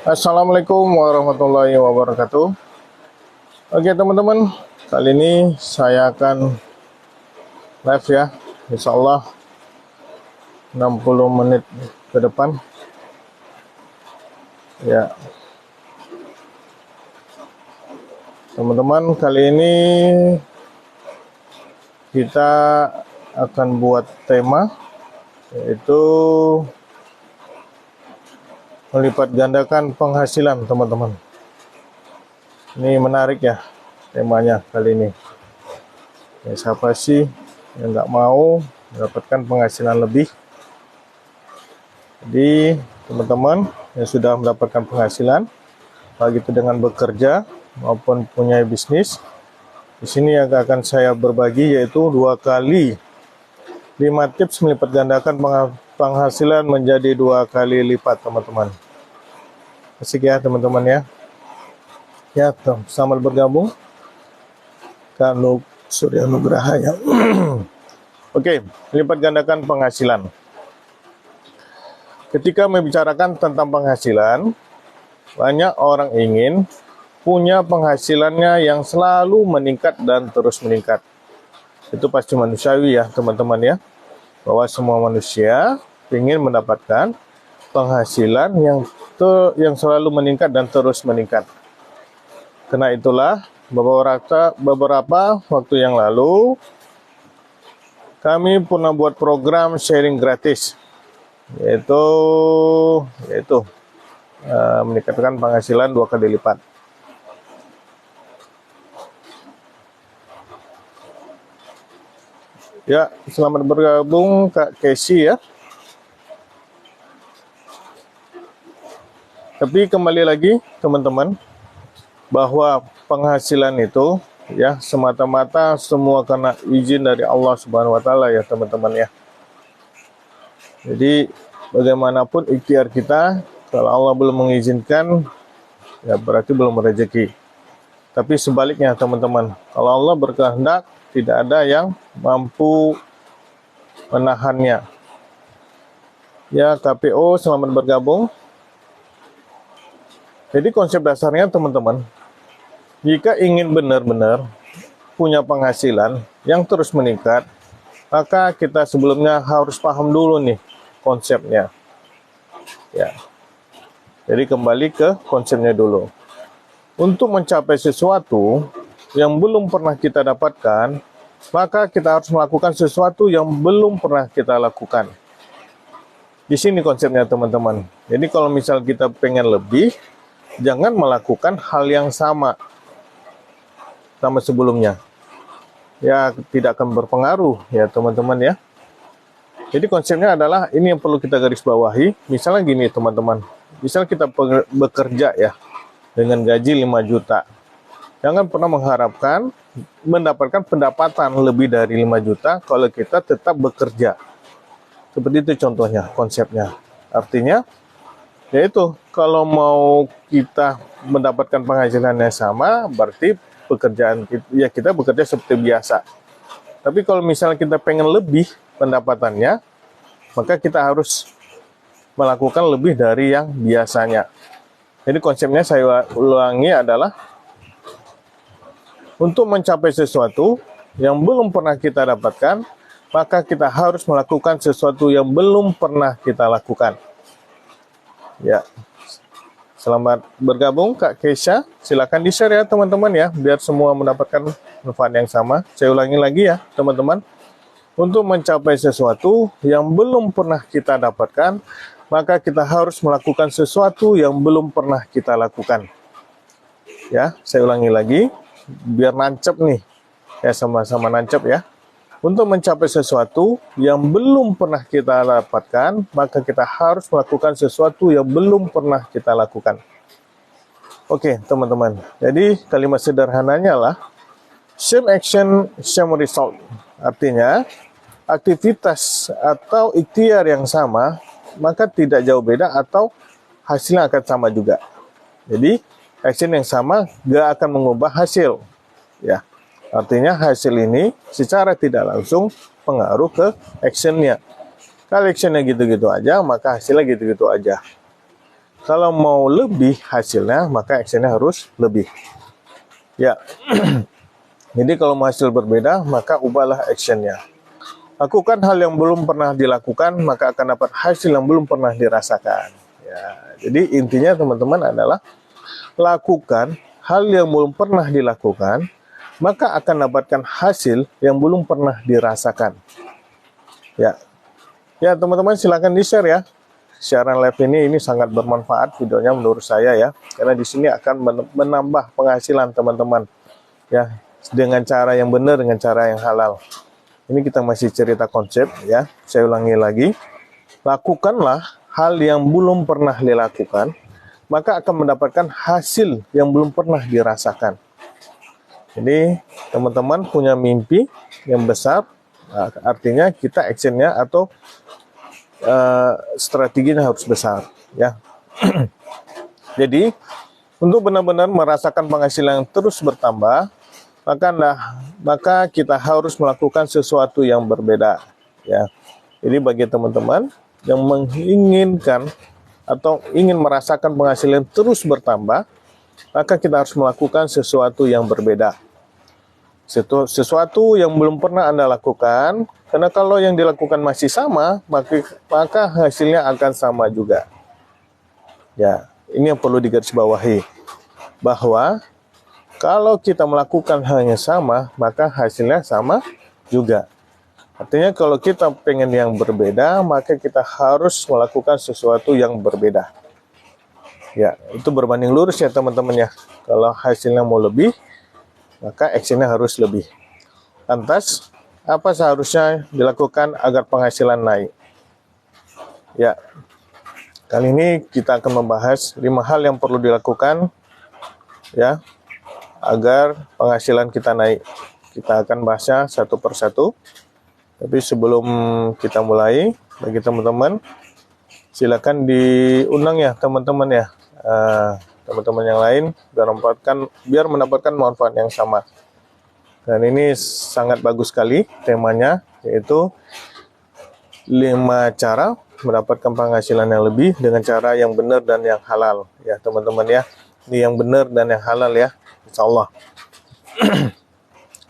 Assalamualaikum warahmatullahi wabarakatuh. Oke teman-teman, kali ini saya akan live ya, insya Allah 60 menit ke depan ya. Teman-teman, kali ini kita akan buat tema, yaitu melipat gandakan penghasilan teman-teman. Ini menarik ya temanya kali ini. Ya, siapa sih yang nggak mau mendapatkan penghasilan lebih? Jadi teman-teman yang sudah mendapatkan penghasilan, baik itu dengan bekerja maupun punya bisnis, di sini yang akan saya berbagi yaitu 2 kali 5 tips melipat gandakan penghasilan menjadi 2 kali lipat teman-teman. Asik ya teman-teman ya. Ya, selamat bergabung. Kanu Surya Nugraha ya. Oke, lipat gandakan penghasilan. Ketika membicarakan tentang penghasilan, banyak orang ingin punya penghasilannya yang selalu meningkat dan terus meningkat. Itu pasti manusiawi ya teman-teman ya. Bahwa semua manusia ingin mendapatkan penghasilan yang selalu meningkat dan terus meningkat. Karena itulah beberapa waktu yang lalu kami pernah buat program sharing gratis, yaitu meningkatkan penghasilan 2 kali lipat. Ya, selamat bergabung Kak Casey ya. Tapi kembali lagi teman-teman, bahwa penghasilan itu ya semata-mata semua karena izin dari Allah Subhanahu wa taala ya teman-teman ya. Jadi bagaimanapun ikhtiar kita, kalau Allah belum mengizinkan ya berarti belum rezeki. Tapi sebaliknya teman-teman, kalau Allah berkehendak tidak ada yang mampu menahannya. Ya KPO, selamat bergabung. Jadi konsep dasarnya teman-teman, jika ingin benar-benar punya penghasilan yang terus meningkat, maka kita sebelumnya harus paham dulu nih konsepnya. Ya. Jadi kembali ke konsepnya dulu. Untuk mencapai sesuatu yang belum pernah kita dapatkan, maka kita harus melakukan sesuatu yang belum pernah kita lakukan. Di sini konsepnya teman-teman. Jadi kalau misal kita pengen lebih, jangan melakukan hal yang sama sebelumnya. Ya, tidak akan berpengaruh ya teman-teman ya. Jadi konsepnya adalah ini yang perlu kita garis bawahi. Misalnya gini teman-teman, misal kita bekerja ya dengan gaji 5 juta. Jangan pernah mengharapkan mendapatkan pendapatan lebih dari 5 juta kalau kita tetap bekerja. Seperti itu contohnya, konsepnya. Artinya yaitu kalau mau kita mendapatkan penghasilan yang sama, berarti kita bekerja seperti biasa. Tapi kalau misalnya kita pengen lebih pendapatannya, maka kita harus melakukan lebih dari yang biasanya. Jadi konsepnya saya ulangi adalah untuk mencapai sesuatu yang belum pernah kita dapatkan, maka kita harus melakukan sesuatu yang belum pernah kita lakukan. Ya, selamat bergabung Kak Keisha. Silakan di-share ya teman-teman ya, biar semua mendapatkan manfaat yang sama. Saya ulangi lagi ya teman-teman. Untuk mencapai sesuatu yang belum pernah kita dapatkan, maka kita harus melakukan sesuatu yang belum pernah kita lakukan. Ya, saya ulangi lagi, biar nancep nih. Ya, sama-sama nancep ya. Untuk mencapai sesuatu yang belum pernah kita dapatkan, maka kita harus melakukan sesuatu yang belum pernah kita lakukan. Oke, teman-teman. Jadi, kalimat sederhananya lah, same action, same result. Artinya, aktivitas atau ikhtiar yang sama, maka tidak jauh beda atau hasilnya akan sama juga. Jadi, action yang sama gak akan mengubah hasil. Ya. Artinya hasil ini secara tidak langsung pengaruh ke actionnya. Kalau actionnya gitu-gitu aja, maka hasilnya gitu-gitu aja. Kalau mau lebih hasilnya, maka actionnya harus lebih. Ya, jadi kalau mau hasil berbeda, maka ubahlah actionnya. Lakukan hal yang belum pernah dilakukan, maka akan dapat hasil yang belum pernah dirasakan. Ya, jadi intinya teman-teman adalah lakukan hal yang belum pernah dilakukan, maka akan dapatkan hasil yang belum pernah dirasakan. Ya, ya teman-teman silakan di-share ya. Siaran live ini sangat bermanfaat videonya menurut saya ya, karena di sini akan menambah penghasilan teman-teman ya, dengan cara yang benar, dengan cara yang halal. Ini kita masih cerita konsep ya. Saya ulangi lagi, lakukanlah hal yang belum pernah dilakukan, maka akan mendapatkan hasil yang belum pernah dirasakan. Jadi teman-teman punya mimpi yang besar, artinya kita actionnya atau strateginya harus besar ya. Jadi untuk benar-benar merasakan penghasilan yang terus bertambah, maka kita harus melakukan sesuatu yang berbeda ya. Jadi bagi teman-teman yang menginginkan atau ingin merasakan penghasilan terus bertambah, maka kita harus melakukan sesuatu yang berbeda. Sesuatu yang belum pernah Anda lakukan, karena kalau yang dilakukan masih sama, maka hasilnya akan sama juga. Ya, ini yang perlu digarisbawahi, bahwa kalau kita melakukan hal yang sama, maka hasilnya sama juga. Artinya kalau kita pengen yang berbeda, maka kita harus melakukan sesuatu yang berbeda. Ya, itu berbanding lurus ya teman-teman ya. Kalau hasilnya mau lebih, maka actionnya harus lebih. Lantas, apa seharusnya dilakukan agar penghasilan naik? Ya, kali ini kita akan membahas 5 hal yang perlu dilakukan ya, agar penghasilan kita naik. Kita akan bahasnya satu persatu. Tapi sebelum kita mulai, bagi teman-teman, silakan diundang ya teman-teman ya. Teman-teman yang lain biar mendapatkan manfaat yang sama. Dan ini sangat bagus sekali temanya, yaitu 5 cara mendapatkan penghasilan yang lebih dengan cara yang benar dan yang halal ya teman-teman ya. Ini yang benar dan yang halal ya, insya Allah.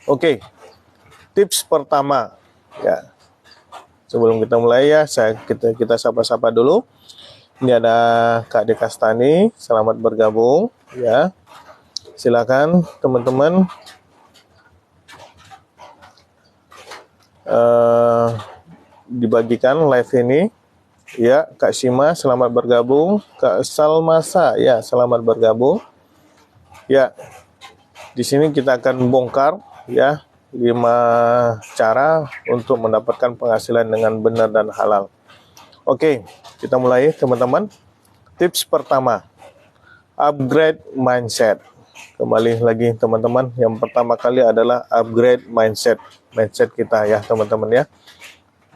Oke, tips pertama ya. Sebelum kita mulai ya, kita sapa-sapa dulu. Ini ada Kak Dekastani, selamat bergabung ya. Silakan teman-teman dibagikan live ini ya. Kak Shima selamat bergabung, Kak Salmasa ya selamat bergabung ya. Di sini kita akan bongkar ya 5 cara untuk mendapatkan penghasilan dengan benar dan halal. Oke, kita mulai teman-teman. Tips pertama, upgrade mindset. Kembali lagi teman-teman, yang pertama kali adalah upgrade mindset kita ya teman-teman ya.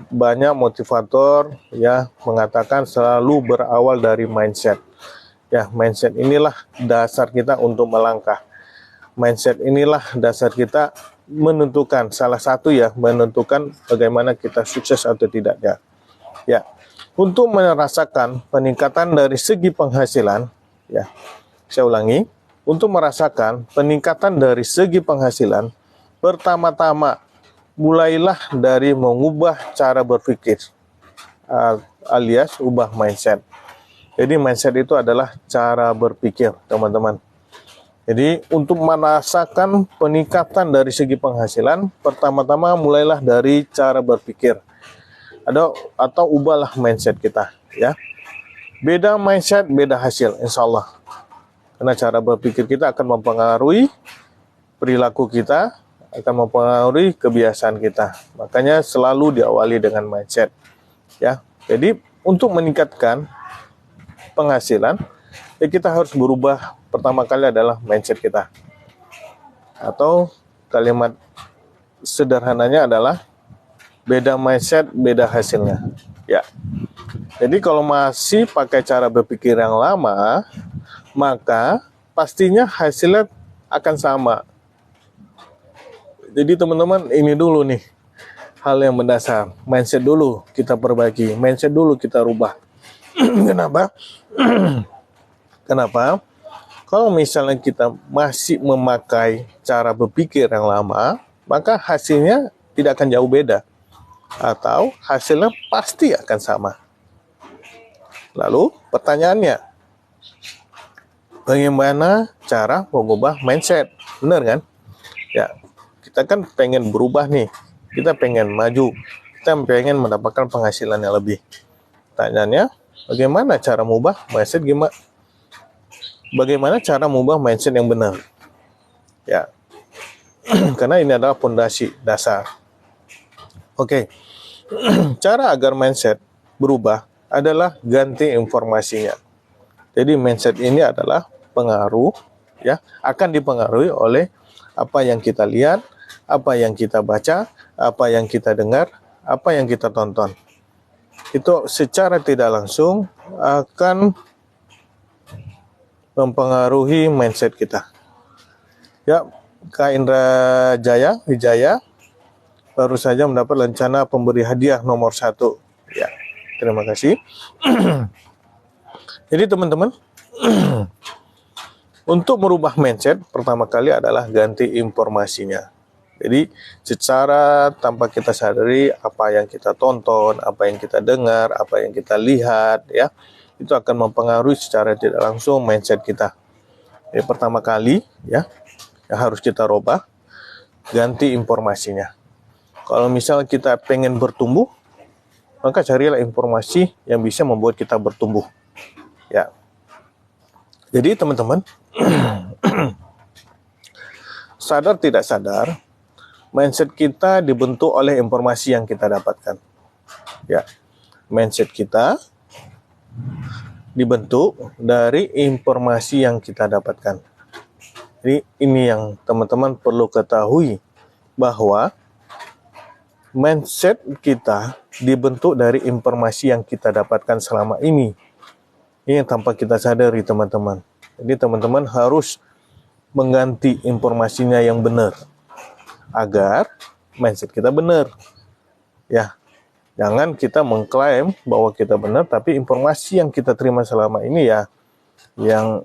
Banyak motivator ya mengatakan selalu berawal dari mindset. Ya, mindset inilah dasar kita untuk melangkah. Mindset inilah dasar kita menentukan menentukan bagaimana kita sukses atau tidak ya. Ya. Untuk merasakan peningkatan dari segi penghasilan, ya, saya ulangi, untuk merasakan peningkatan dari segi penghasilan, pertama-tama mulailah dari mengubah cara berpikir, alias ubah mindset. Jadi mindset itu adalah cara berpikir, teman-teman. Jadi untuk merasakan peningkatan dari segi penghasilan, pertama-tama mulailah dari cara berpikir. Atau ubahlah mindset kita ya. Beda mindset, beda hasil insya Allah. Karena cara berpikir kita akan mempengaruhi perilaku kita, akan mempengaruhi kebiasaan kita. Makanya selalu diawali dengan mindset ya. Jadi untuk meningkatkan penghasilan ya, kita harus berubah. Pertama kali adalah mindset kita. Atau kalimat sederhananya adalah beda mindset, beda hasilnya. Ya. Jadi kalau masih pakai cara berpikir yang lama, maka pastinya hasilnya akan sama. Jadi teman-teman, ini dulu nih hal yang mendasar. Mindset dulu kita perbaiki, mindset dulu kita rubah. Kenapa? Kenapa? Kalau misalnya kita masih memakai cara berpikir yang lama, maka hasilnya tidak akan jauh beda. Atau hasilnya pasti akan sama. Lalu pertanyaannya, bagaimana cara mengubah mindset? Benar kan? Ya, kita kan pengen berubah nih. Kita pengen maju. Kita pengen mendapatkan penghasilan yang lebih. Pertanyaannya, bagaimana cara mengubah mindset? Bagaimana cara mengubah mindset yang benar? Ya, karena ini adalah fondasi dasar. Oke, cara agar mindset berubah adalah ganti informasinya. Jadi mindset ini adalah pengaruh, ya, akan dipengaruhi oleh apa yang kita lihat, apa yang kita baca, apa yang kita dengar, apa yang kita tonton. Itu secara tidak langsung akan mempengaruhi mindset kita. Ya, Kak Indra Wijaya baru saja mendapat rencana pemberi hadiah nomor 1. Ya, terima kasih. Jadi teman-teman, untuk merubah mindset, pertama kali adalah ganti informasinya. Jadi secara tanpa kita sadari, apa yang kita tonton, apa yang kita dengar, apa yang kita lihat, ya, itu akan mempengaruhi secara tidak langsung mindset kita. Jadi pertama kali, ya, yang harus kita rubah, ganti informasinya. Kalau misalnya kita pengen bertumbuh, maka carilah informasi yang bisa membuat kita bertumbuh. Ya. Jadi teman-teman, sadar tidak sadar, mindset kita dibentuk oleh informasi yang kita dapatkan. Ya. Mindset kita dibentuk dari informasi yang kita dapatkan. Jadi ini yang teman-teman perlu ketahui, bahwa mindset kita dibentuk dari informasi yang kita dapatkan selama ini. Ini yang tanpa kita sadari, teman-teman. Jadi teman-teman harus mengganti informasinya yang benar agar mindset kita benar. Ya. Jangan kita mengklaim bahwa kita benar, tapi informasi yang kita terima selama ini ya, yang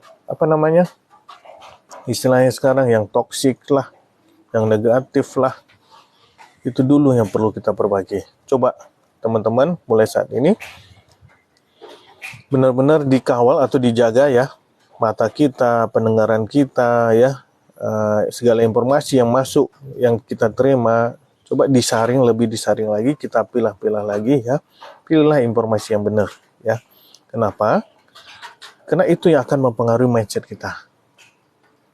istilahnya sekarang yang toksik lah, yang negatif lah, itu dulu yang perlu kita perbaiki. Coba teman-teman mulai saat ini benar-benar dikawal atau dijaga ya, mata kita, pendengaran kita ya, segala informasi yang masuk, yang kita terima, coba lebih disaring lagi, kita pilah-pilah lagi ya. Pilihlah informasi yang benar ya. Kenapa? Karena itu yang akan mempengaruhi mindset kita.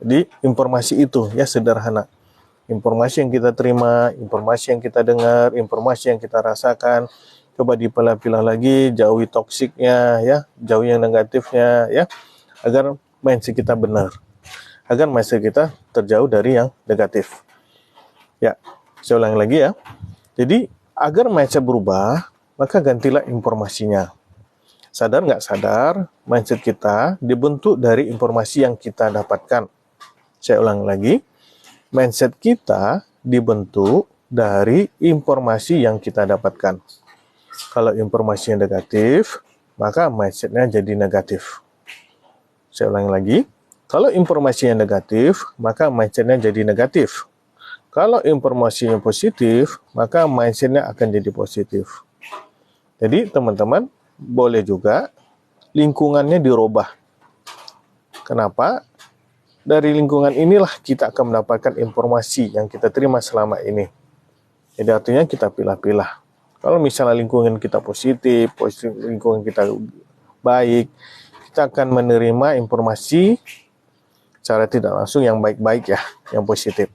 Jadi informasi itu ya sederhana. Informasi yang kita terima, informasi yang kita dengar, informasi yang kita rasakan, coba dipilah-pilah lagi, jauhi toksiknya ya, jauhi yang negatifnya ya, agar mindset kita benar. Agar mindset kita terjauh dari yang negatif. Ya. Saya ulangi lagi ya. Jadi, agar mindset berubah, maka gantilah informasinya. Sadar nggak sadar, mindset kita dibentuk dari informasi yang kita dapatkan. Saya ulangi lagi. Mindset kita dibentuk dari informasi yang kita dapatkan. Kalau informasinya negatif, maka mindsetnya jadi negatif. Saya ulangi lagi. Kalau informasinya negatif, maka mindsetnya jadi negatif. Kalau informasinya positif, maka mindsetnya akan jadi positif. Jadi teman-teman, boleh juga lingkungannya dirubah. Kenapa? Dari lingkungan inilah kita akan mendapatkan informasi yang kita terima selama ini. Jadi artinya kita pilah-pilah. Kalau misalnya lingkungan kita positif, lingkungan kita baik, kita akan menerima informasi secara tidak langsung yang baik-baik ya, yang positif.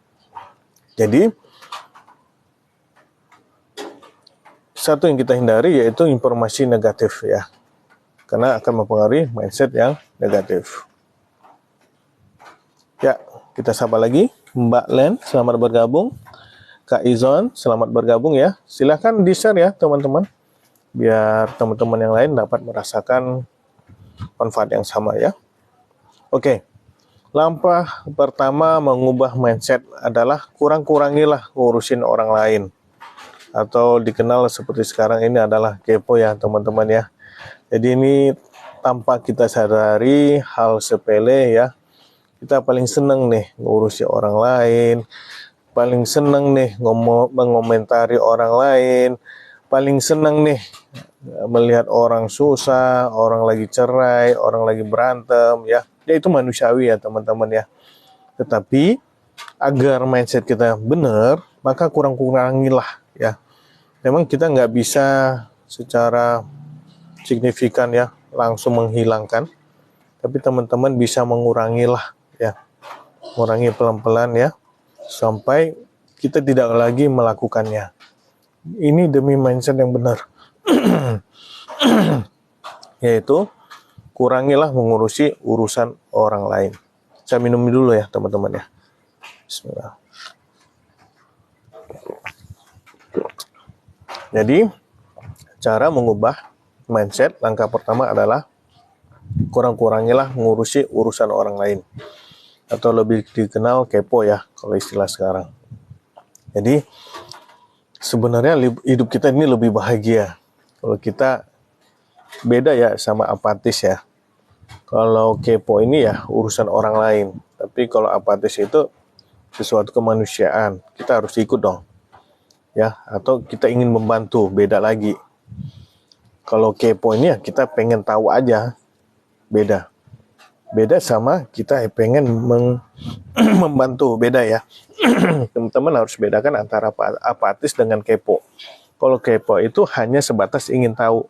Jadi, satu yang kita hindari yaitu informasi negatif ya. Karena akan mempengaruhi mindset yang negatif. Ya, kita sapa lagi. Mbak Len, selamat bergabung. Kak Izon, selamat bergabung ya. Silahkan di-share ya teman-teman. Biar teman-teman yang lain dapat merasakan manfaat yang sama ya. Oke. Langkah pertama mengubah mindset adalah kurang-kurangilah ngurusin orang lain. Atau dikenal seperti sekarang ini adalah kepo ya teman-teman ya. Jadi ini tanpa kita sadari hal sepele ya. Kita paling seneng nih ngurusi orang lain, paling seneng nih mengomentari orang lain, paling seneng nih melihat orang susah, orang lagi cerai, orang lagi berantem ya. Ya itu manusiawi ya teman-teman ya. Tetapi agar mindset kita benar, maka kurang-kurangilah ya. Memang kita nggak bisa secara signifikan ya langsung menghilangkan, tapi teman-teman bisa mengurangilah ya, mengurangi pelan-pelan ya, sampai kita tidak lagi melakukannya. Ini demi mindset yang benar. Yaitu kurangilah mengurusi urusan orang lain. Saya minum dulu ya teman-teman ya. Bismillah. Jadi cara mengubah mindset langkah pertama adalah kurang-kurangilah mengurusi urusan orang lain, atau lebih dikenal kepo ya kalau istilah sekarang. Jadi sebenarnya hidup kita ini lebih bahagia kalau kita beda ya sama apatis ya. Kalau kepo ini ya urusan orang lain, tapi kalau apatis itu sesuatu kemanusiaan, kita harus ikut dong ya, atau kita ingin membantu, beda lagi. Kalau kepo ini ya kita pengen tahu aja, beda sama kita pengen membantu, beda ya. Teman-teman harus bedakan antara apatis dengan kepo. Kalau kepo itu hanya sebatas ingin tahu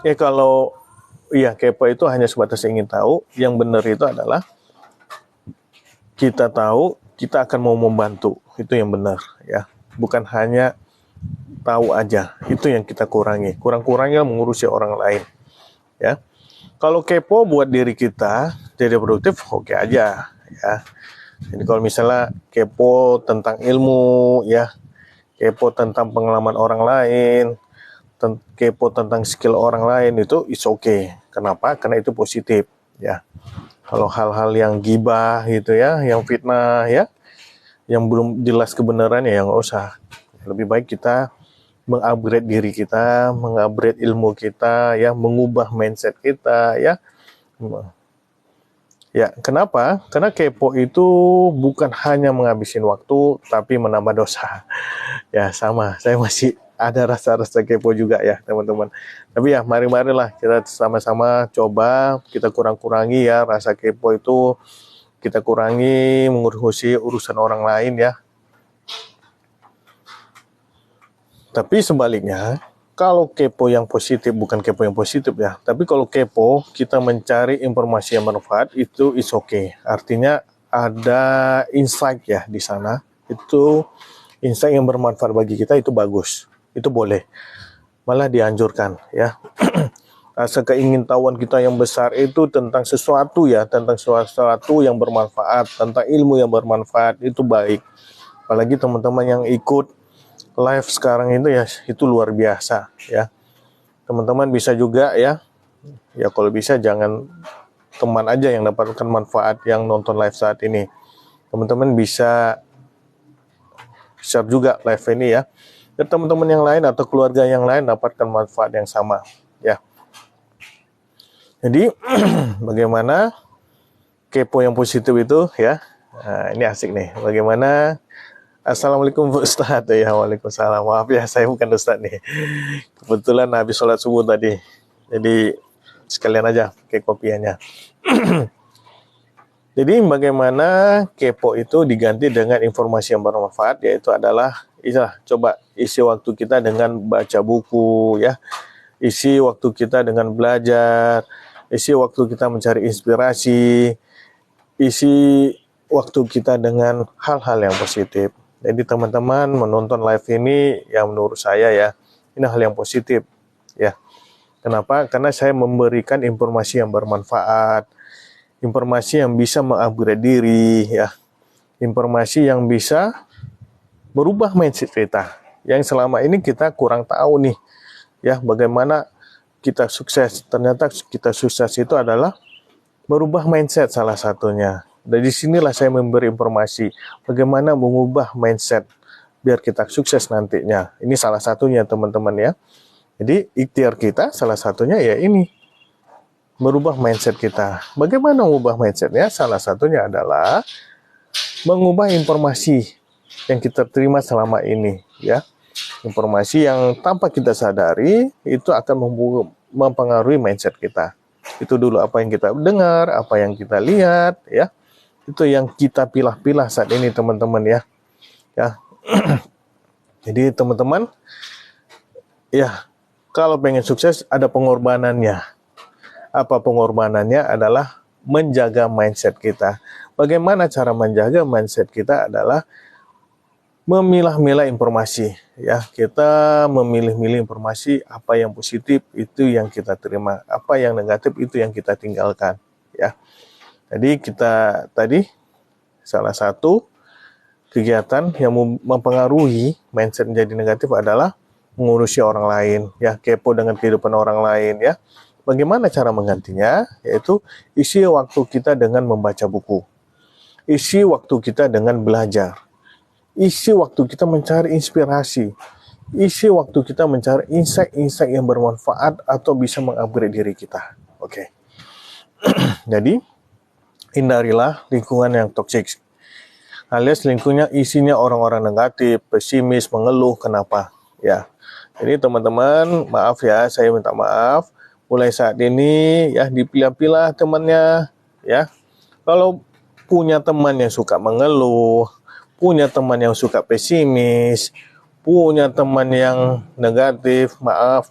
ya, kalau ya kepo itu hanya sebatas ingin tahu. Yang benar itu adalah kita tahu, kita akan mau membantu, itu yang benar ya, bukan hanya tahu aja. Itu yang kita kurangi, kurang-kurangnya mengurusi orang lain ya. Kalau kepo buat diri kita jadi produktif, oke aja ya. Jadi kalau misalnya kepo tentang ilmu ya, kepo tentang pengalaman orang lain, kepo tentang skill orang lain, itu is okay. Kenapa? Karena itu positif ya. Kalau hal-hal yang gibah gitu ya, yang fitnah ya, yang belum jelas kebenarannya, ya nggak usah. Lebih baik kita mengupgrade diri kita, mengupgrade ilmu kita ya, mengubah mindset kita ya. Ya, kenapa? Karena kepo itu bukan hanya menghabisin waktu, tapi menambah dosa. Ya, sama. Saya masih ada rasa-rasa kepo juga ya, teman-teman. Tapi ya, mari-marilah kita sama-sama coba, kita kurang-kurangi ya rasa kepo itu. Kita kurangi mengurusi urusan orang lain ya. Tapi sebaliknya, kalau kepo yang positif, bukan kepo yang positif ya, tapi kalau kepo kita mencari informasi yang bermanfaat, itu is okay. Artinya ada insight ya di sana, itu insight yang bermanfaat bagi kita, itu bagus, itu boleh, malah dianjurkan ya. Rasa keingintahuan kita yang besar itu tentang sesuatu ya, tentang sesuatu yang bermanfaat, tentang ilmu yang bermanfaat, itu baik. Apalagi teman-teman yang ikut live sekarang itu ya, itu luar biasa ya. Teman-teman bisa juga ya kalau bisa jangan teman aja yang dapatkan manfaat yang nonton live saat ini. Teman-teman bisa share juga live ini ya, dan teman-teman yang lain atau keluarga yang lain dapatkan manfaat yang sama ya. Jadi bagaimana kepo yang positif itu ya. Nah, ini asik nih. Bagaimana? Assalamualaikum Ustaz. Ya, waalaikumsalam. Maaf ya, saya bukan Ustaz nih. Kebetulan habis sholat subuh tadi. Jadi sekalian aja pakai kopiannya. Jadi bagaimana kepo itu diganti dengan informasi yang bermanfaat, yaitu adalah coba isi waktu kita dengan baca buku ya. Isi waktu kita dengan belajar, isi waktu kita mencari inspirasi, isi waktu kita dengan hal-hal yang positif. Jadi teman-teman menonton live ini, yang menurut saya ya, ini hal yang positif ya. Kenapa? Karena saya memberikan informasi yang bermanfaat, informasi yang bisa mengupgrade diri ya, informasi yang bisa merubah mindset kita yang selama ini kita kurang tahu nih ya, bagaimana kita sukses. Ternyata kita sukses itu adalah merubah mindset salah satunya. Dari sinilah saya memberi informasi bagaimana mengubah mindset biar kita sukses nantinya. Ini salah satunya teman-teman ya. Jadi ikhtiar kita salah satunya ya ini, merubah mindset kita. Bagaimana mengubah mindsetnya? Salah satunya adalah mengubah informasi yang kita terima selama ini, ya. Informasi yang tanpa kita sadari itu akan mempengaruhi mindset kita. Itu dulu apa yang kita dengar, apa yang kita lihat, ya. Itu yang kita pilah-pilah saat ini, teman-teman, ya. Ya. Jadi teman-teman, ya, kalau pengen sukses ada pengorbanannya. Apa pengorbanannya? Adalah menjaga mindset kita. Bagaimana cara menjaga mindset kita? Adalah memilah-milah informasi, ya. Kita memilih-milih informasi, apa yang positif itu yang kita terima, apa yang negatif itu yang kita tinggalkan, ya. Jadi kita tadi salah satu kegiatan yang mempengaruhi mindset menjadi negatif adalah mengurusi orang lain, ya, kepo dengan kehidupan orang lain, ya. Bagaimana cara menggantinya? Yaitu isi waktu kita dengan membaca buku, isi waktu kita dengan belajar, isi waktu kita mencari inspirasi, isi waktu kita mencari insight-insight yang bermanfaat atau bisa mengupgrade diri kita. Oke. Jadi hindarilah lingkungan yang toksik, alias lingkungannya isinya orang-orang negatif, pesimis, mengeluh. Kenapa? Ya. Jadi teman-teman, maaf ya, saya minta maaf. Mulai saat ini ya dipilah-pilah temannya, ya. Kalau punya teman yang suka mengeluh, punya teman yang suka pesimis, punya teman yang negatif, maaf,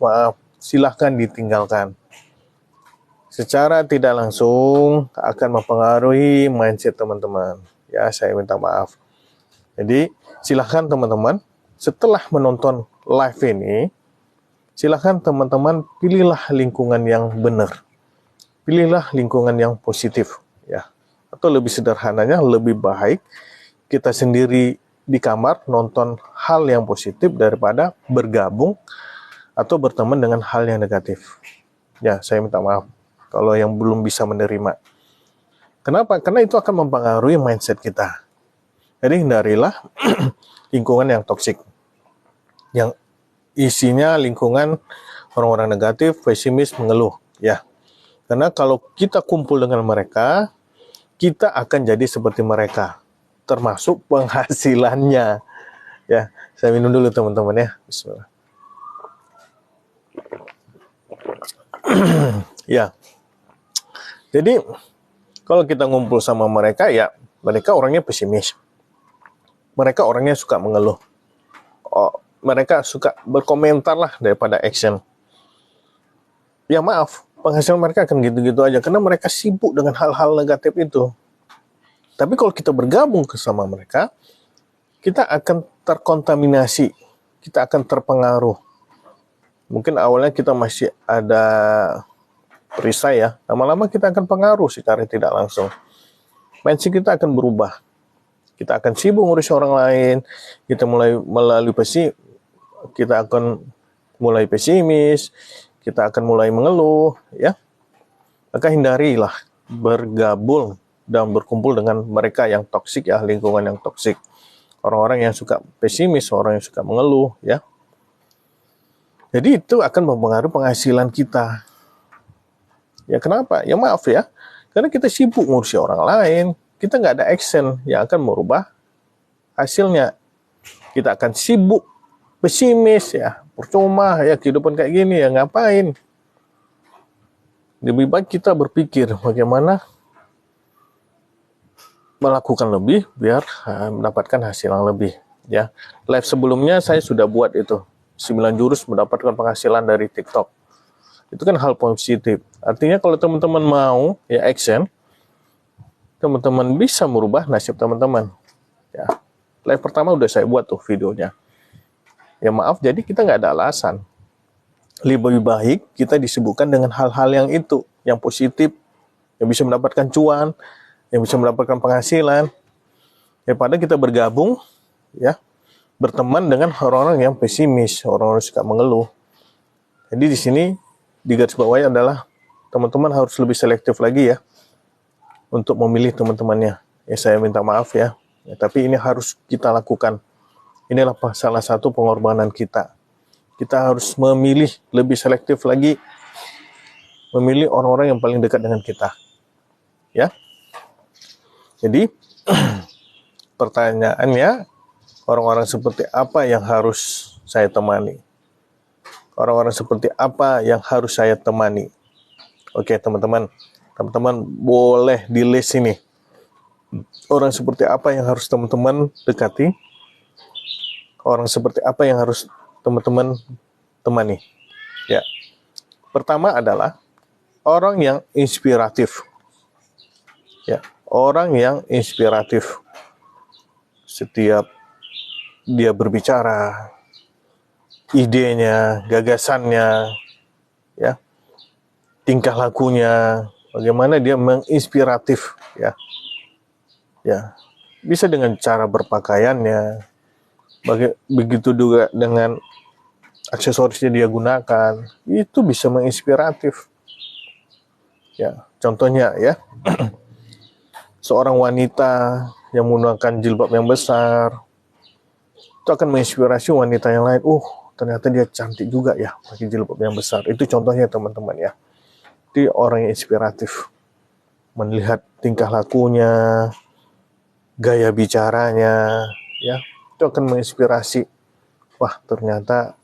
silahkan ditinggalkan. Secara tidak langsung akan mempengaruhi mindset teman-teman. Ya, saya minta maaf. Jadi, silahkan teman-teman, setelah menonton live ini, silahkan teman-teman pilihlah lingkungan yang benar. Pilihlah lingkungan yang positif, ya. Atau lebih sederhananya, lebih baik kita sendiri di kamar nonton hal yang positif daripada bergabung atau berteman dengan hal yang negatif. Ya, saya minta maaf kalau yang belum bisa menerima. Kenapa? Karena itu akan mempengaruhi mindset kita. Jadi hindarilah lingkungan yang toksik, yang isinya lingkungan orang-orang negatif, pesimis, mengeluh, ya. Karena kalau kita kumpul dengan mereka, kita akan jadi seperti mereka, termasuk penghasilannya. Ya, saya minum dulu teman-teman ya. Bismillah. Ya. Jadi kalau kita ngumpul sama mereka, ya mereka orangnya pesimis. Mereka orangnya suka mengeluh. Mereka suka berkomentar lah daripada action. Ya maaf, penghasilan mereka akan gitu-gitu aja karena mereka sibuk dengan hal-hal negatif itu. Tapi kalau kita bergabung sama mereka, kita akan terkontaminasi, kita akan terpengaruh. Mungkin awalnya kita masih ada perisai ya, lama-lama kita akan pengaruh secara tidak langsung. Mindset kita akan berubah. Kita akan sibuk ngurus orang lain, kita akan mulai pesimis, kita akan mulai mengeluh, ya. Maka hindarilah bergabung dan berkumpul dengan mereka yang toksik, ya, lingkungan yang toksik. Orang-orang yang suka pesimis, orang yang suka mengeluh, ya. Jadi itu akan mempengaruhi penghasilan kita. Ya kenapa? Ya maaf ya, karena kita sibuk ngurusi orang lain, kita nggak ada action yang akan merubah hasilnya. Kita akan sibuk pesimis, ya percuma ya kehidupan kayak gini, ya ngapain. Lebih baik kita berpikir bagaimana melakukan lebih biar mendapatkan hasil yang lebih, ya. Live sebelumnya saya sudah buat itu 9 jurus mendapatkan penghasilan dari TikTok. Itu kan hal positif. Artinya kalau teman-teman mau ya action, teman-teman bisa merubah nasib teman-teman. Ya, live pertama udah saya buat tuh videonya. Ya maaf, jadi kita nggak ada alasan. Lebih baik kita disibukkan dengan hal-hal yang itu, yang positif, yang bisa mendapatkan cuan, yang bisa mendapatkan penghasilan. Daripada kita bergabung, ya, berteman dengan orang-orang yang pesimis, orang-orang suka mengeluh. Jadi di sini di garis bawahnya adalah teman-teman harus lebih selektif lagi ya untuk memilih teman-temannya. Ya saya minta maaf ya, tapi ini harus kita lakukan. Inilah salah satu pengorbanan kita. kita harus memilih lebih selektif lagi, memilih orang-orang yang paling dekat dengan kita. Ya. Jadi pertanyaannya, orang-orang seperti apa yang harus saya temani? Orang-orang seperti apa yang harus saya temani? Oke, teman-teman boleh di list ini. Orang seperti apa yang harus teman-teman dekati? Orang seperti apa yang harus teman-teman temani? Ya. Pertama adalah orang yang inspiratif. Ya, orang yang inspiratif. Setiap dia berbicara, idenya, gagasannya, ya, tingkah lakunya, bagaimana dia menginspiratif, ya. Ya, bisa dengan cara berpakaiannya, begitu juga dengan aksesorisnya dia gunakan, itu bisa menginspiratif. Ya, contohnya ya, seorang wanita yang menggunakan jilbab yang besar, itu akan menginspirasi wanita yang lain. Ternyata dia cantik juga ya pakai jilbab yang besar. Itu contohnya teman-teman ya. Itu orang yang inspiratif. Melihat tingkah lakunya, gaya bicaranya, ya, itu akan menginspirasi. Wah, ternyata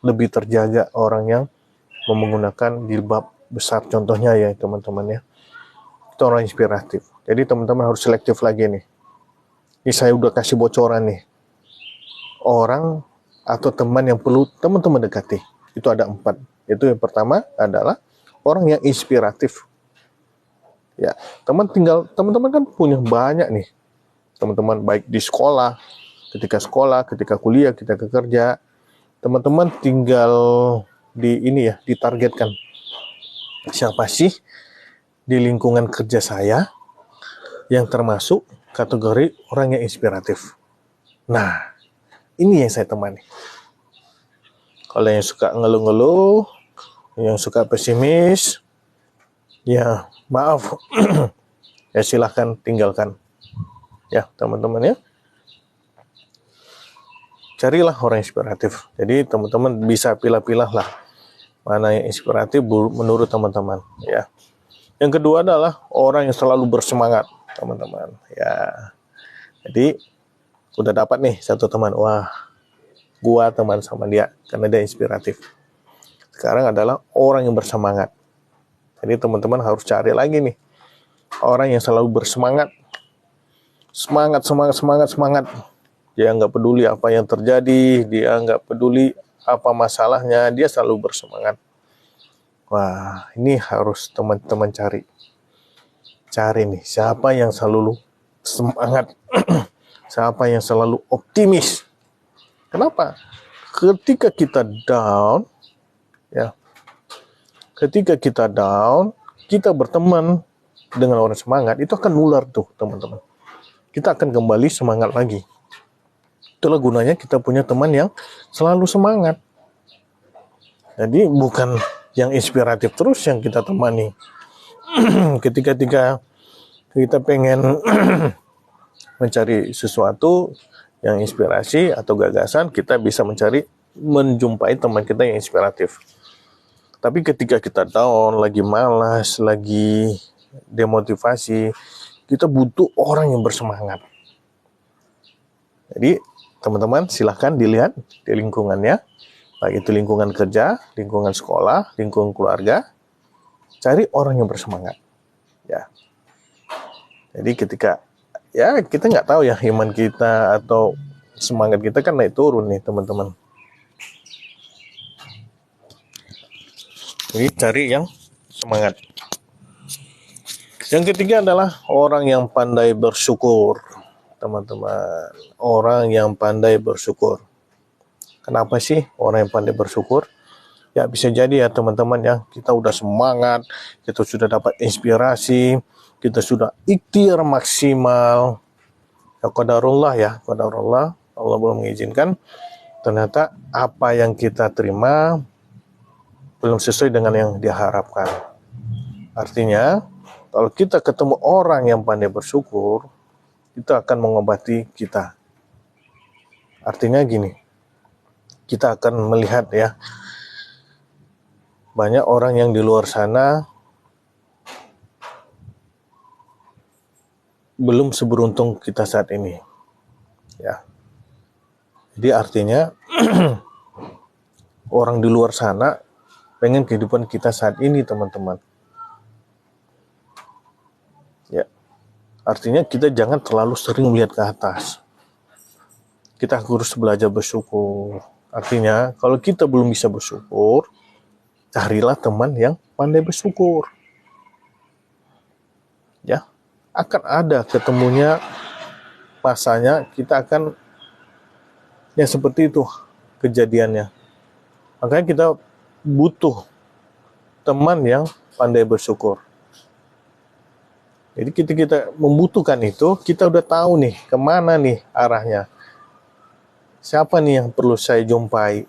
lebih terjaga orang yang menggunakan jilbab besar, contohnya ya teman-teman ya. Itu orang inspiratif. Jadi teman-teman harus selektif lagi nih. Ini saya udah kasih bocoran nih. Orang atau teman yang perlu teman-teman dekati. Itu ada 4. Itu yang pertama adalah orang yang inspiratif. Ya, teman-teman kan punya banyak nih. Teman-teman baik di sekolah, ketika kuliah, ketika kerja. Teman-teman tinggal ditargetkan. Siapa sih di lingkungan kerja saya yang termasuk kategori orang yang inspiratif? Nah, ini yang saya temani. Kalau yang suka ngeluh-ngeluh, yang suka pesimis, ya maaf, ya silahkan tinggalkan. Ya teman-teman ya. Carilah orang inspiratif. Jadi teman-teman bisa pilah-pilah lah mana yang inspiratif menurut teman-teman. Ya. Yang kedua adalah orang yang selalu bersemangat, teman-teman. Ya. Jadi udah dapat nih satu teman. Wah, gua teman sama dia karena dia inspiratif. Sekarang adalah orang yang bersemangat. Jadi teman-teman harus cari lagi nih orang yang selalu bersemangat. Semangat. Dia nggak peduli apa yang terjadi, dia nggak peduli apa masalahnya, dia selalu bersemangat. Wah, ini harus teman-teman cari. Cari nih, siapa yang selalu semangat, siapa yang selalu optimis. Kenapa? Ketika kita down, ya, kita berteman dengan orang semangat, itu akan nular tuh teman-teman. Kita akan kembali semangat lagi. Itulah gunanya kita punya teman yang selalu semangat. Jadi bukan yang inspiratif terus yang kita temani. Ketika kita pengen mencari sesuatu yang inspirasi atau gagasan, kita bisa menjumpai teman kita yang inspiratif. Tapi ketika kita down, lagi malas, lagi demotivasi, kita butuh orang yang bersemangat. Jadi teman-teman silahkan dilihat di lingkungannya, baik itu lingkungan kerja, lingkungan sekolah, lingkungan keluarga, cari orang yang bersemangat. Ya. Jadi ketika kita nggak tahu ya iman kita atau semangat kita kan naik turun nih teman-teman. Jadi cari yang semangat. Yang ketiga adalah orang yang pandai bersyukur, teman-teman. Orang yang pandai bersyukur. Kenapa sih orang yang pandai bersyukur? Ya bisa jadi ya teman-teman ya, kita udah semangat, kita sudah dapat inspirasi, kita sudah ikhtiar maksimal. Ya qadarullah, Allah belum mengizinkan. Ternyata apa yang kita terima belum sesuai dengan yang diharapkan. Artinya, kalau kita ketemu orang yang pandai bersyukur, itu akan mengobati kita. Artinya gini, kita akan melihat ya, banyak orang yang di luar sana belum seberuntung kita saat ini. Ya. Jadi artinya orang di luar sana pengen kehidupan kita saat ini, teman-teman. Ya. Artinya kita jangan terlalu sering melihat ke atas. Kita harus belajar bersyukur. Artinya kalau kita belum bisa bersyukur, carilah teman yang pandai bersyukur. Ya, akan ada ketemunya masanya kita akan yang seperti itu kejadiannya. Makanya kita butuh teman yang pandai bersyukur. Jadi kita membutuhkan itu, kita udah tahu nih kemana nih arahnya. Siapa nih yang perlu saya jumpai?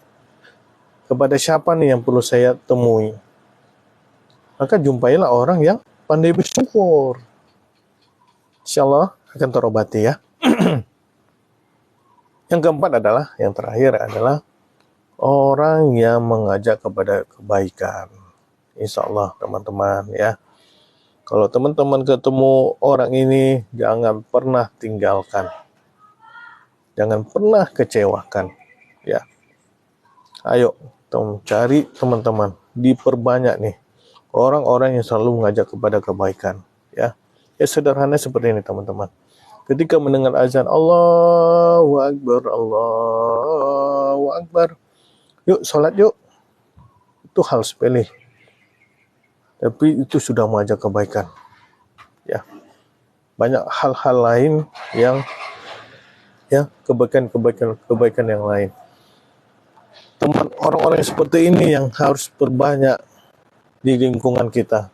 Kepada siapa nih yang perlu saya temui? Maka jumpailah orang yang pandai bersyukur. Insya Allah akan terobati ya. Yang keempat adalah, yang terakhir adalah orang yang mengajak kepada kebaikan. Insya Allah teman-teman ya. Kalau teman-teman ketemu orang ini, jangan pernah tinggalkan. Jangan pernah kecewakan. Ya. Ayo, cari teman-teman. Diperbanyak nih. Orang-orang yang selalu mengajak kepada kebaikan. Ya. Ya sederhana seperti ini teman-teman. Ketika mendengar azan, Allahu Akbar, Allahu Akbar. Yuk, sholat yuk. Itu hal sepele. Tapi itu sudah mengajak kebaikan. Ya. Banyak hal-hal lain yang ya kebaikan yang lain. Teman orang-orang yang seperti ini yang harus berbanyak di lingkungan kita.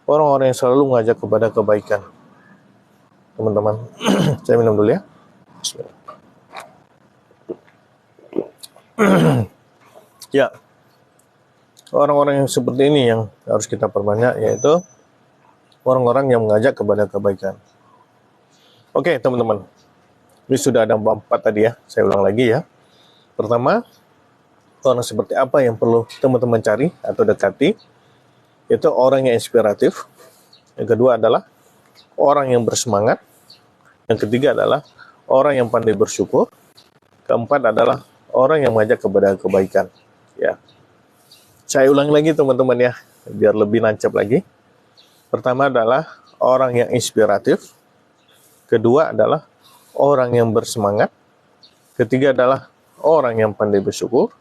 Orang-orang yang selalu mengajak kepada kebaikan. Teman-teman, saya minum dulu ya. Bismillah. Ya, orang-orang yang seperti ini yang harus kita perbanyak, yaitu orang-orang yang mengajak kepada kebaikan. Oke, teman-teman. Ini sudah ada 4 tadi ya. Saya ulang lagi ya. Pertama, orang seperti apa yang perlu teman-teman cari atau dekati? Itu orang yang inspiratif. Yang kedua adalah orang yang bersemangat. Yang ketiga adalah orang yang pandai bersyukur. Keempat adalah orang yang mengajak kepada kebaikan. Ya. Saya ulangi lagi teman-teman ya, biar lebih nancap lagi. Pertama adalah orang yang inspiratif. Kedua adalah orang yang bersemangat. Ketiga adalah orang yang pandai bersyukur.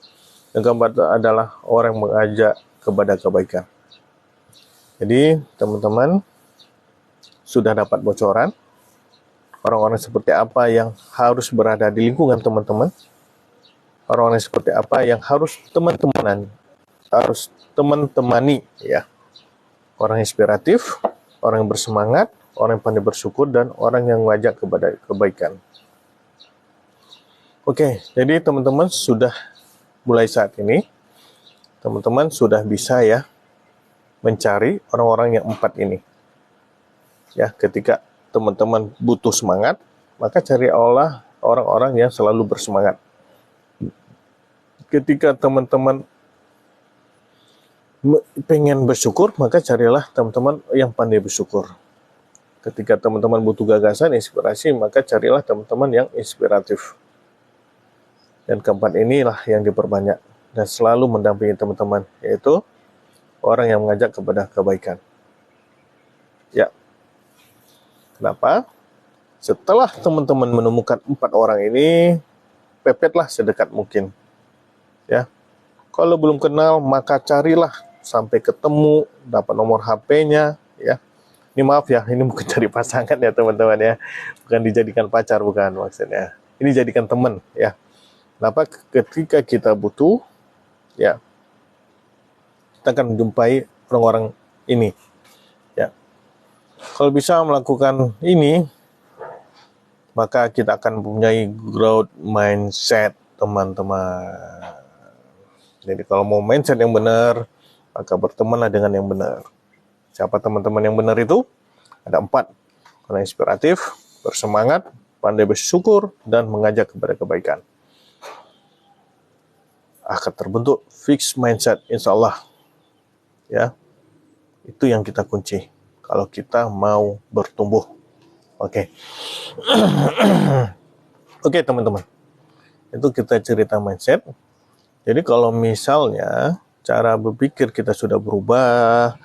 Yang keempat adalah orang yang mengajak kepada kebaikan. Jadi teman-teman sudah dapat bocoran orang-orang seperti apa yang harus berada di lingkungan teman-teman, orang-orang seperti apa yang harus teman-temani ya. Orang inspiratif, orang yang bersemangat, orang yang pandai bersyukur, dan orang yang mengajak kepada kebaikan. Oke, jadi teman-teman sudah mulai saat ini, teman-teman sudah bisa ya mencari orang-orang yang 4 ini. Ya, ketika teman-teman butuh semangat, maka cari orang-orang yang selalu bersemangat. Ketika teman-teman pengen bersyukur, maka carilah teman-teman yang pandai bersyukur. Ketika teman-teman butuh gagasan, inspirasi, maka carilah teman-teman yang inspiratif. Dan keempat inilah yang diperbanyak dan selalu mendampingi teman-teman, yaitu orang yang mengajak kepada kebaikan. Ya. Kenapa? Setelah teman-teman menemukan 4 orang ini, pepetlah sedekat mungkin. Ya. Kalau belum kenal, maka carilah sampai ketemu, dapat nomor HP-nya, ya. Ini maaf ya, ini bukan cari pasangan ya teman-teman ya. Bukan dijadikan pacar, bukan maksudnya. Ini jadikan teman, ya. Kenapa? Ketika kita butuh, ya, kita akan menjumpai orang-orang ini. Ya. Kalau bisa melakukan ini, maka kita akan mempunyai growth mindset, teman-teman. Jadi kalau mau mindset yang benar, maka bertemanlah dengan yang benar. Siapa teman-teman yang benar itu? Ada 4. Orang inspiratif, bersemangat, pandai bersyukur, dan mengajak kepada kebaikan. akan terbentuk fixed mindset, insya Allah. Ya, itu yang kita kunci kalau kita mau bertumbuh. Oke. Oke, teman-teman. Itu kita cerita mindset. Jadi kalau misalnya cara berpikir kita sudah berubah,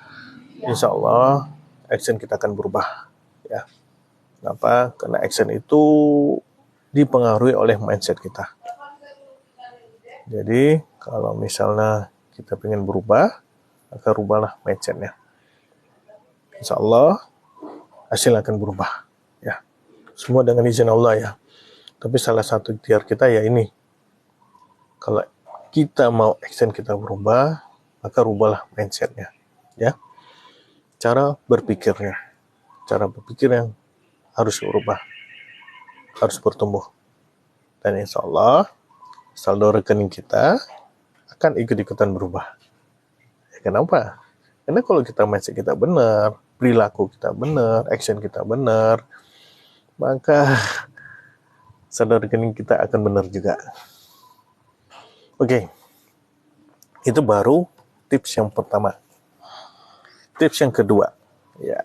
insya Allah action kita akan berubah. Ya. Kenapa? Karena action itu dipengaruhi oleh mindset kita. Jadi kalau misalnya kita ingin berubah, maka rubahlah mindsetnya. Insya Allah hasil akan berubah. Ya, semua dengan izin Allah ya. Tapi salah satu ikhtiar kita ya ini. Kalau kita mau action kita berubah, maka rubahlah mindsetnya. Ya, cara berpikirnya yang harus berubah, harus bertumbuh. Dan insya Allah saldo rekening kita akan ikut-ikutan berubah. Ya, kenapa? Karena kalau kita mindset kita benar, perilaku kita benar, action kita benar, maka saldo rekening kita akan benar juga. Oke, itu baru tips yang pertama. Tips yang kedua, ya.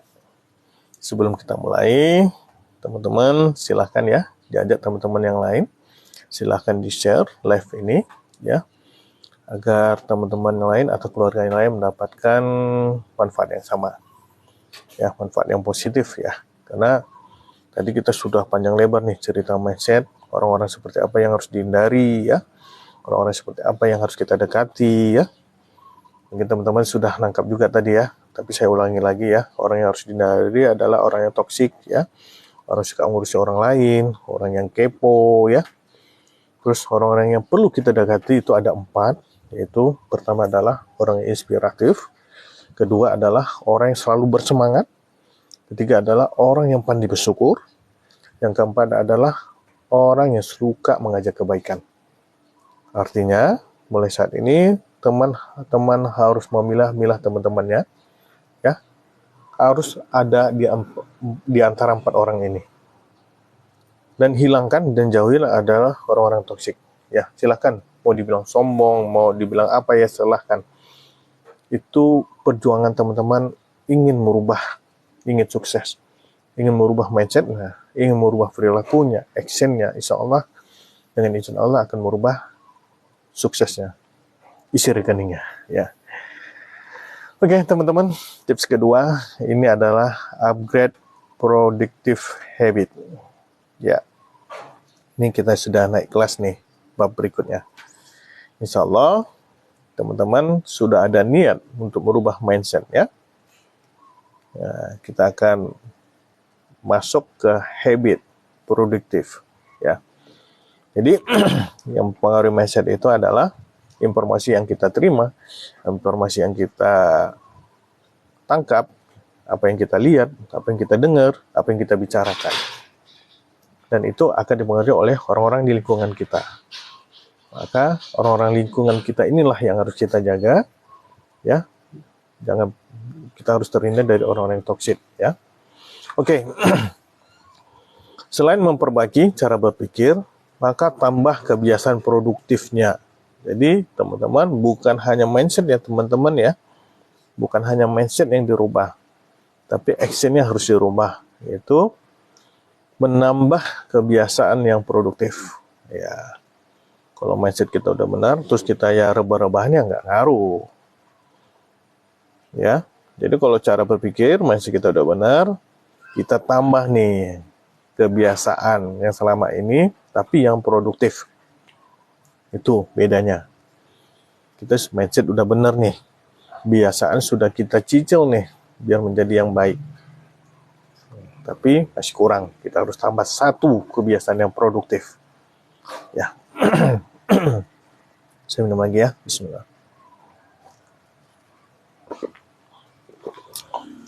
Sebelum kita mulai, teman-teman silahkan ya, diajak teman-teman yang lain, silahkan di-share live ini, ya, agar teman-teman yang lain atau keluarga yang lain mendapatkan manfaat yang sama, ya, manfaat yang positif ya. Karena tadi kita sudah panjang lebar nih cerita mindset, orang-orang seperti apa yang harus dihindari ya, orang-orang seperti apa yang harus kita dekati ya. Mungkin teman-teman sudah nangkap juga tadi ya, tapi saya ulangi lagi ya, orang yang harus dihindari adalah orang yang toksik ya, orang suka ngurusi orang lain, orang yang kepo ya. Terus orang-orang yang perlu kita dekati itu ada 4, yaitu pertama adalah orang yang inspiratif, kedua adalah orang yang selalu bersemangat, ketiga adalah orang yang pandai bersyukur, yang keempat adalah orang yang suka mengajak kebaikan. Artinya, mulai saat ini teman-teman harus memilah-milah teman-temannya, ya, harus ada di antara 4 orang ini. Dan hilangkan dan jauhilah adalah orang-orang toksik. Ya, silakan. Mau dibilang sombong, mau dibilang apa ya, silahkan. Itu perjuangan teman-teman ingin merubah, ingin sukses, ingin merubah mindsetnya, ingin merubah perilakunya, actionnya. Insya Allah, dengan izin Allah akan merubah suksesnya, isi rekeningnya. Ya. Oke, teman-teman, tips kedua ini adalah upgrade productive habit. Ya, ini kita sudah naik kelas nih, bab berikutnya. Insya Allah, teman-teman sudah ada niat untuk merubah mindset ya. Ya, kita akan masuk ke habit produktif ya. Jadi yang mempengaruhi mindset itu adalah informasi yang kita terima, informasi yang kita tangkap, apa yang kita lihat, apa yang kita dengar, apa yang kita bicarakan. Dan itu akan dipengaruhi oleh orang-orang di lingkungan kita. Maka orang-orang lingkungan kita inilah yang harus kita jaga, ya. Jangan, kita harus terhindar dari orang-orang yang toksik, ya. Oke. Selain memperbaiki cara berpikir, maka tambah kebiasaan produktifnya. Jadi, teman-teman, bukan hanya mindset ya, teman-teman ya. Bukan hanya mindset yang dirubah, tapi actionnya harus dirubah, yaitu menambah kebiasaan yang produktif. Ya, kalau mindset kita udah benar, terus kita ya rebah-rebahnya nggak ngaruh. Ya, jadi kalau cara berpikir mindset kita udah benar, kita tambah nih kebiasaan yang selama ini, tapi yang produktif. Itu bedanya. Kita mindset udah benar nih, kebiasaan sudah kita cicil nih, biar menjadi yang baik. Tapi masih kurang, kita harus tambah 1 kebiasaan yang produktif. Ya, saya minum lagi ya, bismillah.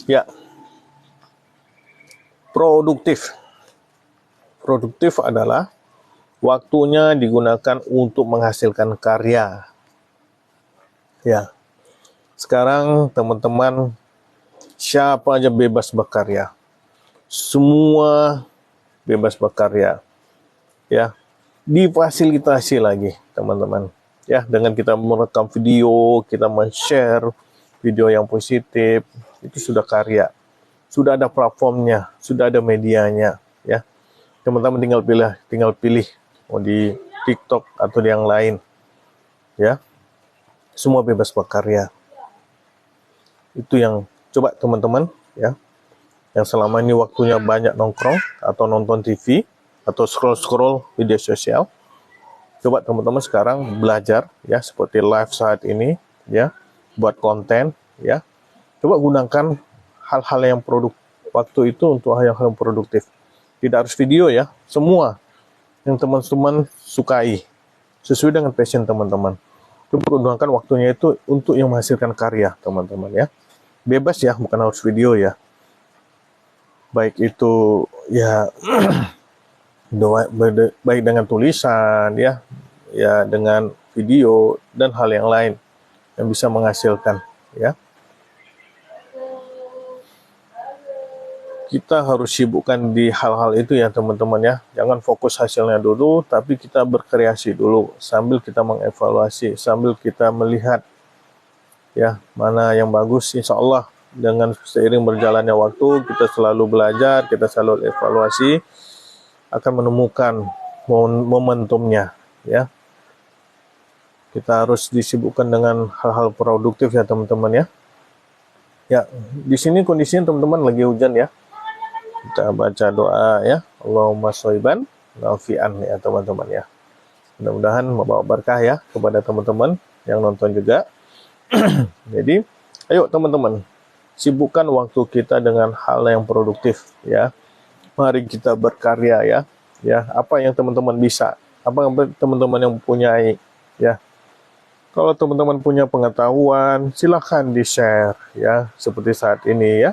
Ya, produktif. Produktif adalah waktunya digunakan untuk menghasilkan karya. Ya, sekarang teman-teman, siapa aja bebas berkarya. Semua bebas berkarya, ya, difasilitasi lagi teman-teman. Ya, dengan kita merekam video, kita men-share video yang positif, itu sudah karya. Sudah ada platformnya, sudah ada medianya, ya. Teman-teman tinggal pilih mau di TikTok atau di yang lain, ya. Semua bebas berkarya. Itu yang coba teman-teman, ya. Yang selama ini waktunya banyak nongkrong atau nonton TV atau scroll-scroll media sosial. Coba teman-teman sekarang belajar, ya, seperti live saat ini, ya, buat konten, ya. Coba gunakan hal-hal yang waktu itu untuk hal yang produktif. Tidak harus video, ya, semua yang teman-teman sukai sesuai dengan passion teman-teman. Coba gunakan waktunya itu untuk yang menghasilkan karya teman-teman, ya. Bebas, ya, bukan harus video, ya. Baik itu, ya, baik dengan tulisan, ya dengan video dan hal yang lain yang bisa menghasilkan, ya. Kita harus sibukkan di hal-hal itu, ya teman-teman, ya. Jangan fokus hasilnya dulu, tapi kita berkreasi dulu sambil kita mengevaluasi, sambil kita melihat, ya, mana yang bagus. Insya Allah dengan seiring berjalannya waktu, kita selalu belajar, kita selalu evaluasi, akan menemukan momentumnya, ya. Kita harus disibukkan dengan hal-hal produktif, ya teman-teman, ya. Ya, di sini kondisinya teman-teman lagi hujan, ya. Kita baca doa, ya. Allahumma shoiban nafi'an, ya teman-teman, ya. Mudah-mudahan membawa berkah, ya, kepada teman-teman yang nonton juga. Jadi, ayo teman-teman, sibukkan waktu kita dengan hal yang produktif, ya. Mari kita berkarya, ya. Ya, apa yang teman-teman bisa, apa yang teman-teman yang mempunyai, ya. Kalau teman-teman punya pengetahuan, silahkan di-share, ya, seperti saat ini, ya,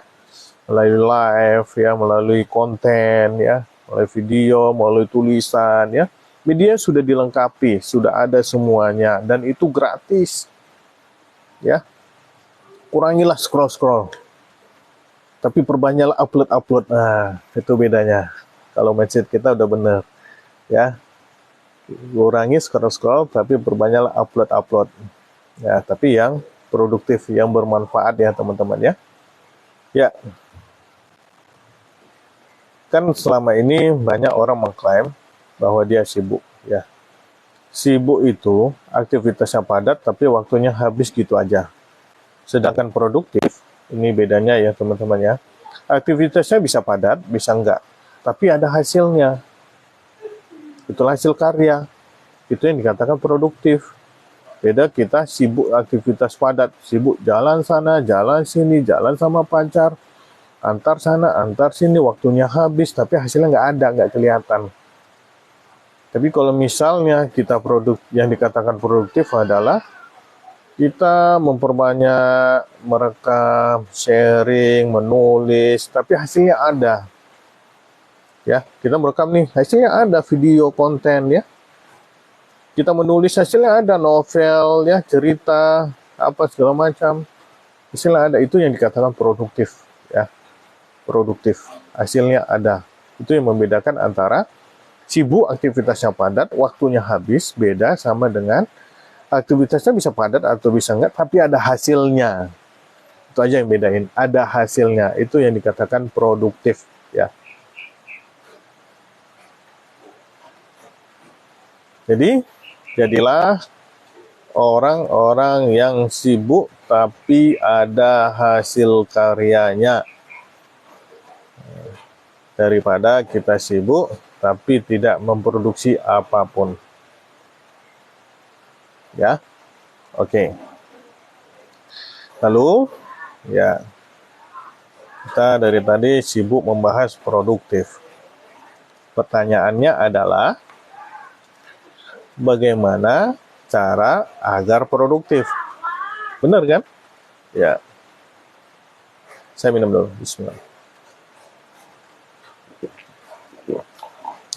melalui live, ya, melalui konten, ya, melalui video, melalui tulisan, ya. Media sudah dilengkapi, sudah ada semuanya, dan itu gratis, ya. Kurangilah scroll-scroll, tapi perbanyaklah upload-upload. Nah, itu bedanya. Kalau mindset kita udah bener, ya. Kurangi scroll-scroll, tapi perbanyaklah upload-upload. Ya, tapi yang produktif, yang bermanfaat, ya teman-teman, ya. Ya, kan selama ini banyak orang mengklaim bahwa dia sibuk, ya. Sibuk itu aktivitasnya padat, tapi waktunya habis gitu aja. Sedangkan produktif, ini bedanya, ya teman-teman, ya. Aktivitasnya bisa padat, bisa enggak, tapi ada hasilnya. Itulah hasil karya. Itu yang dikatakan produktif. Beda kita sibuk aktivitas padat, sibuk jalan sana, jalan sini, jalan sama pacar, antar sana, antar sini, waktunya habis, tapi hasilnya nggak kelihatan. Tapi kalau misalnya kita yang dikatakan produktif adalah kita memperbanyak merekam, sharing, menulis, tapi hasilnya ada. Ya, kita merekam nih, hasilnya ada video konten, ya. Kita menulis hasilnya ada novel, ya, cerita, apa segala macam. Hasilnya ada, itu yang dikatakan produktif, ya. Produktif, hasilnya ada. Itu yang membedakan antara sibuk aktivitasnya padat, waktunya habis, beda sama dengan aktivitasnya bisa padat atau bisa enggak, tapi ada hasilnya. Itu aja yang bedain, ada hasilnya. Itu yang dikatakan produktif, ya. Jadi, jadilah orang-orang yang sibuk tapi ada hasil karyanya, daripada kita sibuk tapi tidak memproduksi apapun. Ya, oke. Lalu, ya, kita dari tadi sibuk membahas produktif. Pertanyaannya adalah, bagaimana cara agar produktif? Benar kan? Ya. Saya minum dulu. Bismillah.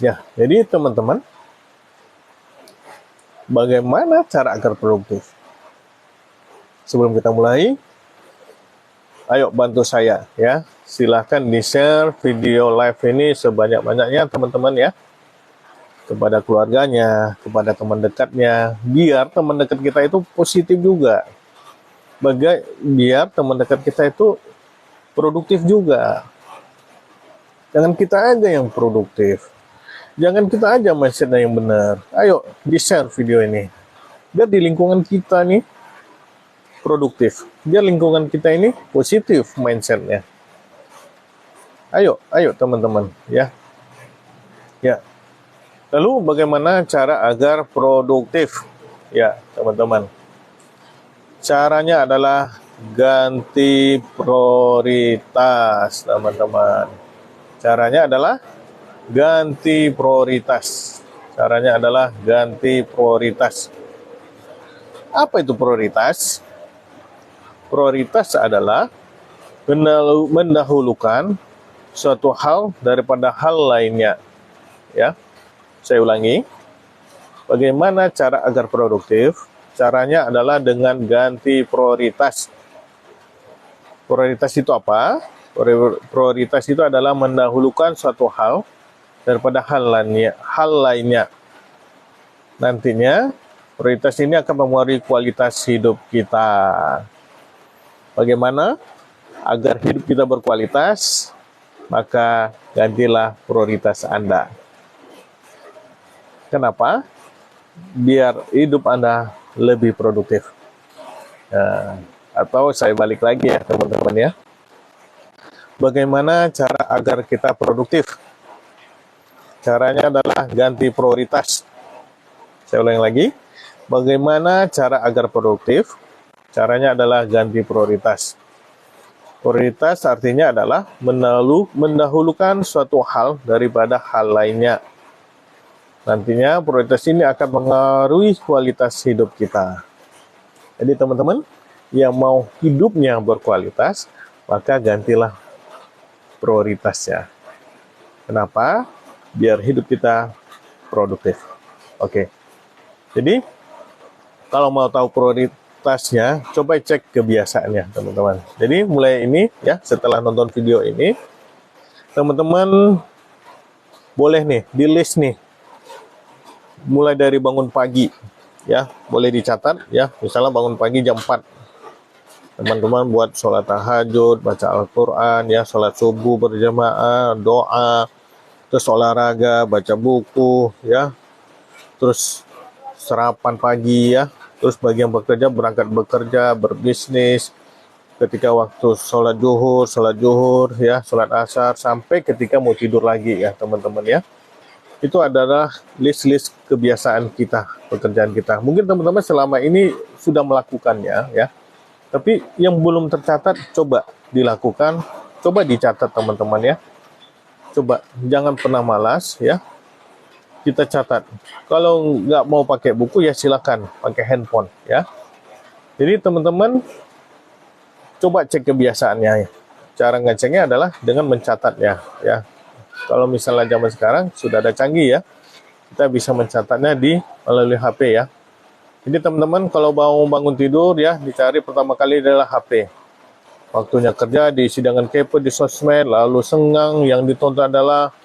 Ya, jadi teman-teman, bagaimana cara agar produktif? Sebelum kita mulai, ayo bantu saya, ya. Silahkan di-share video live ini sebanyak-banyaknya teman-teman, ya. kepada keluarganya, kepada teman dekatnya, biar teman dekat kita itu positif juga. Biar teman dekat kita itu produktif juga. Jangan kita aja yang produktif. Jangan kita aja mindsetnya yang benar. Ayo, di-share video ini. Biar di lingkungan kita nih produktif. Biar lingkungan kita ini positif mindsetnya. Ayo teman-teman, ya. Ya. Lalu bagaimana cara agar produktif? Ya, teman-teman. Caranya adalah ganti prioritas, teman-teman. Caranya adalah ganti prioritas. Caranya adalah ganti prioritas. Apa itu prioritas? Prioritas adalah mendahulukan suatu hal daripada hal lainnya. Ya, saya ulangi. Bagaimana cara agar produktif? Caranya adalah dengan ganti prioritas. Prioritas itu apa? Prioritas itu adalah mendahulukan suatu hal daripada hal lainnya. Nantinya prioritas ini akan mempengaruhi kualitas hidup kita. Bagaimana agar hidup kita berkualitas? Maka gantilah prioritas Anda. Kenapa? Biar hidup Anda lebih produktif. Atau saya balik lagi ya teman-teman ya. Bagaimana cara agar kita produktif? Caranya adalah ganti prioritas. Saya ulangi lagi. Bagaimana cara agar produktif? Caranya adalah ganti prioritas. Prioritas artinya adalah mendahulukan suatu hal daripada hal lainnya. Nantinya prioritas ini akan mengaruhi kualitas hidup kita. Jadi teman-teman yang mau hidupnya berkualitas, maka gantilah prioritasnya. Kenapa? Biar hidup kita produktif. Oke. Jadi kalau mau tahu prioritasnya, coba cek kebiasaannya, teman-teman. Jadi mulai ini ya, setelah nonton video ini, teman-teman boleh nih di list nih. Mulai dari bangun pagi ya, boleh dicatat ya. Misalnya bangun pagi jam 4. Teman-teman buat sholat tahajud, baca Al-Qur'an ya, sholat subuh berjamaah, doa, terus olahraga, baca buku ya, terus sarapan pagi ya, terus bagi yang bekerja berangkat bekerja, berbisnis, ketika waktu sholat zuhur ya, sholat asar, sampai ketika mau tidur lagi ya teman-teman ya. Itu adalah list-list kebiasaan kita, pekerjaan kita. Mungkin teman-teman selama ini sudah melakukannya ya, tapi yang belum tercatat coba dilakukan, coba dicatat teman-teman ya. Coba jangan pernah malas ya. Kita catat. Kalau nggak mau pakai buku ya silakan pakai handphone ya. Jadi teman-teman coba cek kebiasaannya. Cara ngeceknya adalah dengan mencatatnya ya. Kalau misalnya zaman sekarang sudah ada canggih ya, kita bisa mencatatnya melalui HP ya. Jadi teman-teman kalau mau bangun tidur ya, dicari pertama kali adalah HP. Waktunya kerja diisi dengan kepo di sosmed, lalu senggang, yang ditonton adalah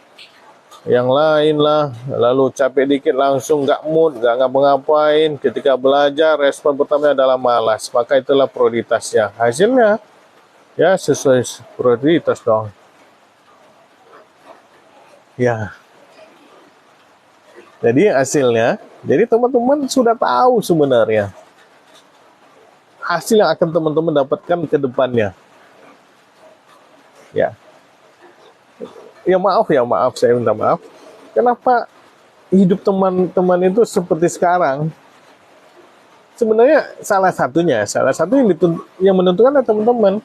yang lain lah, lalu capek dikit langsung nggak mood, nggak ngapa-ngapain. Ketika belajar respon pertama adalah malas, maka itulah prioritasnya. Hasilnya ya sesuai prioritas dong. Ya. Jadi hasilnya, jadi teman-teman sudah tahu sebenarnya hasil yang akan teman-teman dapatkan ke depannya. Ya. Ya maaf, saya minta maaf. Kenapa hidup teman-teman itu seperti sekarang? Sebenarnya salah satu yang menentukan adalah teman-teman.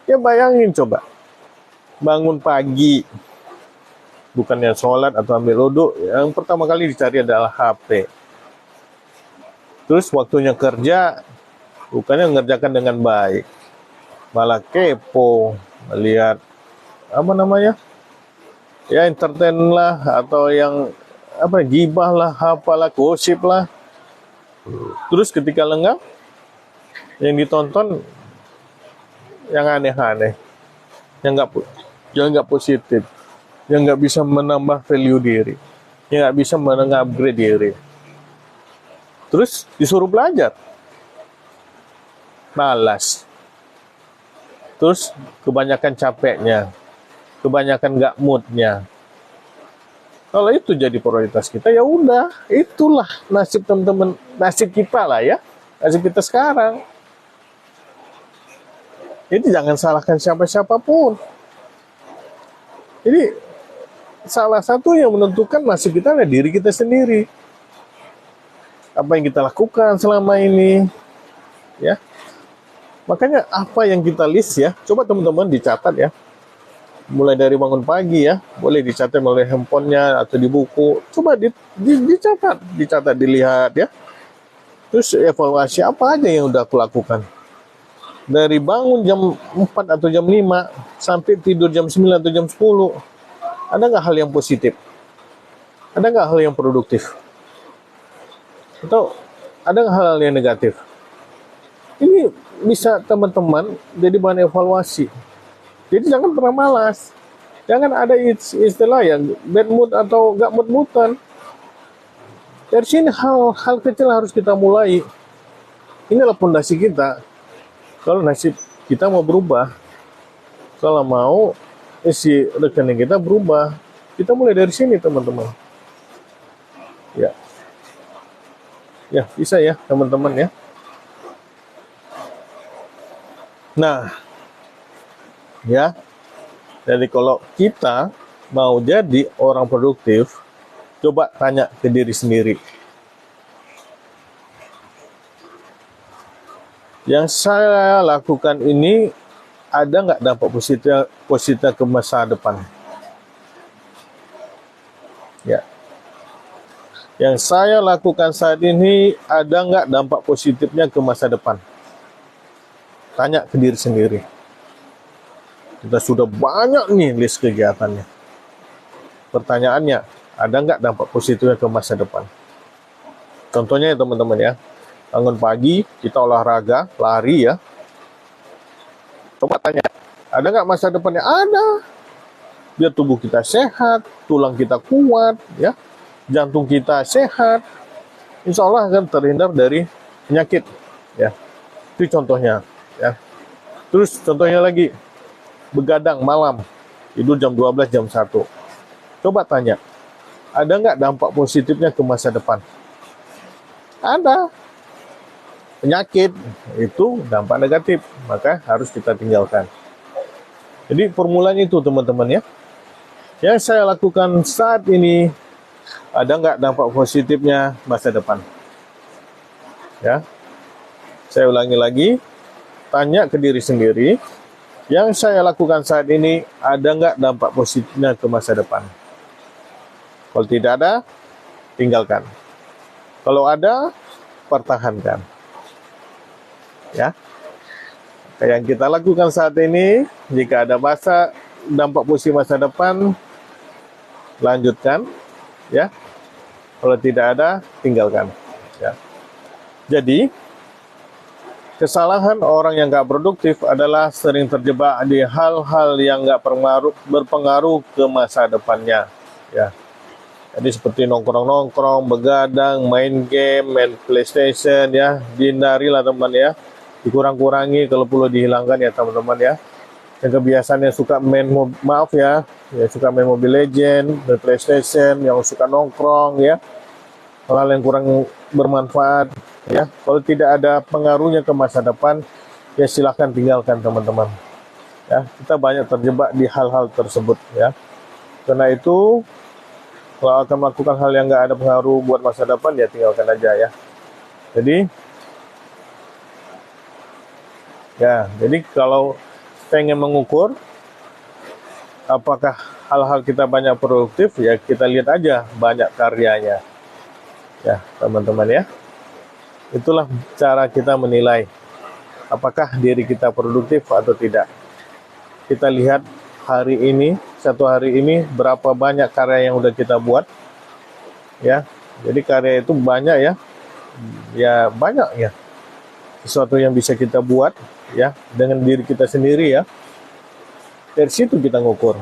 Ya bayangin coba, bangun pagi, bukannya sholat atau ambil wudhu, yang pertama kali dicari adalah HP. Terus waktunya kerja, bukannya mengerjakan dengan baik, malah kepo, melihat ya entertain lah, atau yang gibah lah, apalah, gosip lah. Terus ketika lengah, yang ditonton yang aneh-aneh, yang nggak positif, yang nggak bisa menambah value diri. yang nggak bisa meng-upgrade diri. Terus disuruh belajar, malas. Terus kebanyakan capeknya, kebanyakan nggak moodnya. Kalau itu jadi prioritas kita, ya udah, itulah nasib teman-teman, nasib kita lah ya, nasib kita sekarang. Jadi jangan salahkan siapa-siapapun. Jadi salah satu yang menentukan nasib kita adalah diri kita sendiri. Apa yang kita lakukan selama ini, ya. Makanya apa yang kita list ya, coba teman-teman dicatat ya. Mulai dari bangun pagi ya, boleh dicatat melalui handphonenya atau di buku. Coba dicatat, dilihat ya. Terus evaluasi apa aja yang udah aku lakukan. Dari bangun jam 4 atau jam 5 sampai tidur jam 9 atau jam 10. Ada nggak hal yang positif? Ada nggak hal yang produktif? Atau ada nggak hal yang negatif? Ini bisa teman-teman jadi bahan evaluasi. Jadi jangan pernah malas. Jangan ada istilah yang bad mood atau nggak mood-moodan. Dari sini hal kecil harus kita mulai. Inilah fondasi kita. Kalau nasib kita mau berubah, kalau mau isi rekening kita berubah, kita mulai dari sini teman-teman. Ya bisa ya teman-teman ya. Nah, ya, jadi kalau kita mau jadi orang produktif, coba tanya ke diri sendiri. Yang saya lakukan ini ada nggak dampak positif ke masa depan? Ya. Yang saya lakukan saat ini ada nggak dampak positifnya ke masa depan? Tanya ke diri sendiri. Kita sudah banyak nih list kegiatannya. Pertanyaannya, ada nggak dampak positifnya ke masa depan? Contohnya ya teman-teman ya, bangun pagi, kita olahraga, lari ya. Coba tanya, ada nggak masa depannya? Ada. Biar tubuh kita sehat, tulang kita kuat, ya, jantung kita sehat. Insya Allah akan terhindar dari penyakit. Ya, itu contohnya. Ya. Terus contohnya lagi, begadang malam, tidur jam 12, jam 1. Coba tanya, ada nggak dampak positifnya ke masa depan? Ada. Penyakit itu dampak negatif, maka harus kita tinggalkan. Jadi formulanya itu teman-teman ya. Yang saya lakukan saat ini, ada nggak dampak positifnya masa depan? Ya, saya ulangi lagi, tanya ke diri sendiri, yang saya lakukan saat ini, ada nggak dampak positifnya ke masa depan? Kalau tidak ada, tinggalkan. Kalau ada, pertahankan. Ya, yang kita lakukan saat ini, jika ada dampak positif masa depan, lanjutkan, ya. Kalau tidak ada, tinggalkan. Ya. Jadi, kesalahan orang yang nggak produktif adalah sering terjebak di hal-hal yang nggak berpengaruh ke masa depannya. Ya. Jadi seperti nongkrong-nongkrong, begadang, main game, main PlayStation, ya, dihindarilah teman ya. Dikurang-kurangi, kalau perlu dihilangkan ya teman-teman ya. Yang kebiasaannya suka suka main Mobile Legend, main PlayStation, yang suka nongkrong ya, hal-hal yang kurang bermanfaat ya. Kalau tidak ada pengaruhnya ke masa depan, ya silahkan tinggalkan teman-teman. Ya, kita banyak terjebak di hal-hal tersebut ya. Karena itu, kalau akan melakukan hal yang nggak ada pengaruh buat masa depan, ya tinggalkan aja ya. Jadi kalau pengen mengukur apakah hal-hal kita banyak produktif, ya kita lihat aja banyak karyanya. Ya, teman-teman ya. Itulah cara kita menilai apakah diri kita produktif atau tidak. Kita lihat satu hari ini berapa banyak karya yang udah kita buat. Ya. Jadi karya itu banyak ya. Ya, banyak ya. Sesuatu yang bisa kita buat ya dengan diri kita sendiri ya. Dari situ kita ngukur.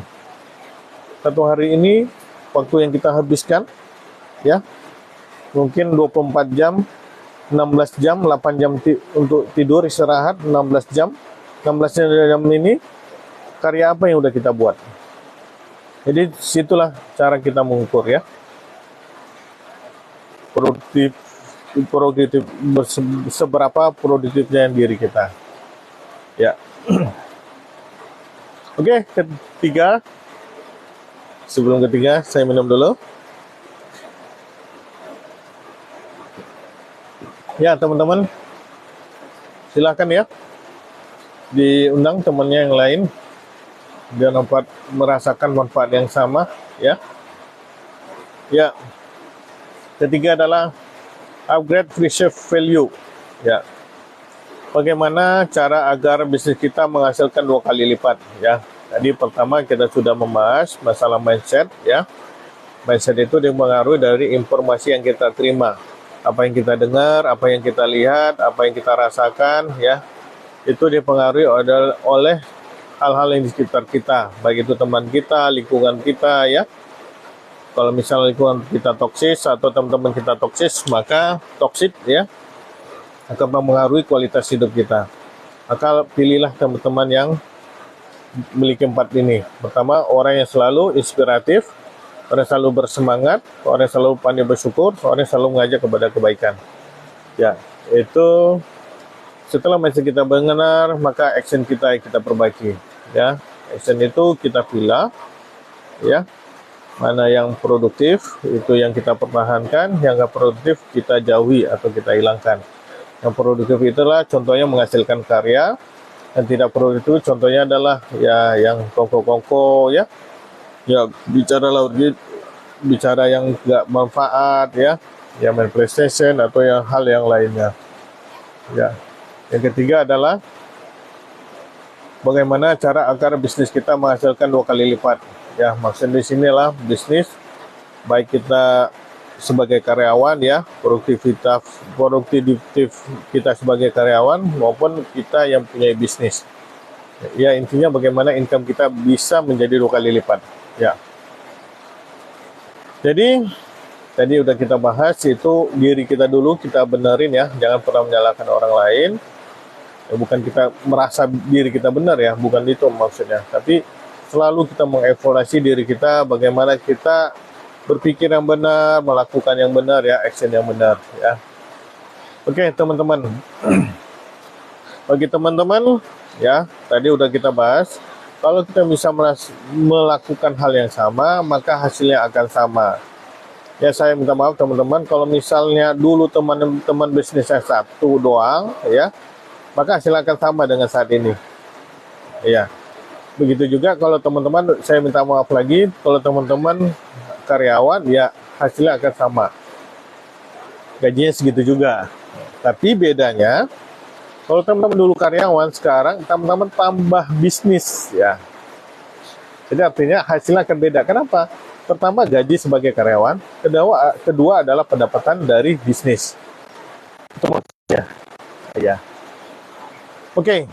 Satu hari ini waktu yang kita habiskan ya. Mungkin 24 jam, 16 jam, 8 jam untuk tidur, istirahat, 16 jam. 16 jam ini karya apa yang udah kita buat. Jadi situlah cara kita mengukur ya. Produktif seberapa produktifnya diri kita. Ya. Oke, ketiga. Sebelum ketiga, saya minum dulu. Ya, teman-teman, silakan ya, diundang temannya yang lain, biar merasakan manfaat yang sama, ya. Ya, ketiga adalah upgrade reserve value, ya. Bagaimana cara agar bisnis kita menghasilkan 2 kali lipat, ya. Tadi pertama kita sudah membahas masalah mindset, ya. Mindset itu dipengaruhi dari informasi yang kita terima. Apa yang kita dengar, apa yang kita lihat, apa yang kita rasakan, ya, itu dipengaruhi oleh hal-hal yang di sekitar kita, baik itu teman kita, lingkungan kita, ya. Kalau misalnya lingkungan kita toksis atau teman-teman kita toksis, maka toksik, ya, akan mempengaruhi kualitas hidup kita. Maka pilihlah teman-teman yang memiliki 4 ini. Pertama, orang yang selalu inspiratif, orang yang selalu bersemangat, orang yang selalu pandai bersyukur, orang yang selalu mengajak kepada kebaikan. Ya, itu setelah mindset kita benar, maka action kita perbaiki. Ya, action itu kita pilih, ya, mana yang produktif itu yang kita pertahankan, yang nggak produktif kita jauhi atau kita hilangkan. Yang produktif itulah contohnya menghasilkan karya, yang tidak produktif contohnya adalah ya yang kongko-kongko, ya. Ya, bicara yang nggak manfaat, ya, main PlayStation atau yang hal yang lainnya. Ya, yang ketiga adalah bagaimana cara agar bisnis kita menghasilkan 2 kali lipat. Ya, maksud di sinilah bisnis baik kita sebagai karyawan, ya, produktivitas kita sebagai karyawan maupun kita yang punya bisnis. Ya, intinya bagaimana income kita bisa menjadi 2 kali lipat. Ya. Jadi tadi udah kita bahas, itu diri kita dulu kita benerin, ya, jangan pernah menyalahkan orang lain. Ya, bukan kita merasa diri kita benar, ya, bukan itu maksudnya. Tapi selalu kita mengevaluasi diri kita, bagaimana kita berpikir yang benar, melakukan yang benar, ya, action yang benar, ya. Oke, teman-teman. Bagi teman-teman, ya, tadi udah kita bahas. Kalau kita bisa melakukan hal yang sama, maka hasilnya akan sama. Ya, saya minta maaf teman-teman, kalau misalnya dulu teman-teman bisnisnya satu doang, ya, maka hasilnya akan sama dengan saat ini. Ya, begitu juga kalau teman-teman, saya minta maaf lagi, kalau teman-teman karyawan, ya, hasilnya akan sama. Gajinya segitu juga. Tapi bedanya, kalau teman-teman dulu karyawan, sekarang teman-teman tambah bisnis, ya. Jadi artinya hasilnya akan beda. Kenapa? Pertama, gaji sebagai karyawan. Kedua adalah pendapatan dari bisnis. Itu maksudnya. Ya. Oke.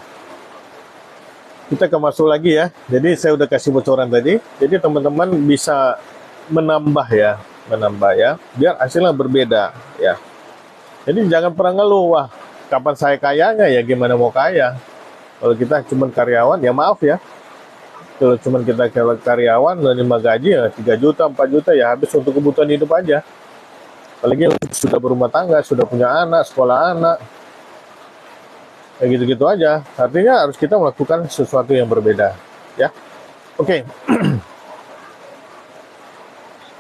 Kita ke masuk lagi, ya. Jadi saya udah kasih bocoran tadi. Jadi teman-teman bisa menambah, ya. Biar hasilnya berbeda, ya. Jadi jangan pernah ngeluh, wah, kapan saya kayanya, ya gimana mau kaya. Kalau kita cuma karyawan, ya maaf, ya. Kalau cuma kita karyawan, menerima gaji, ya 3 juta, 4 juta, ya habis untuk kebutuhan hidup aja. Apalagi sudah berumah tangga, sudah punya anak, sekolah anak. Ya gitu-gitu aja. Artinya harus kita melakukan sesuatu yang berbeda, ya. Oke.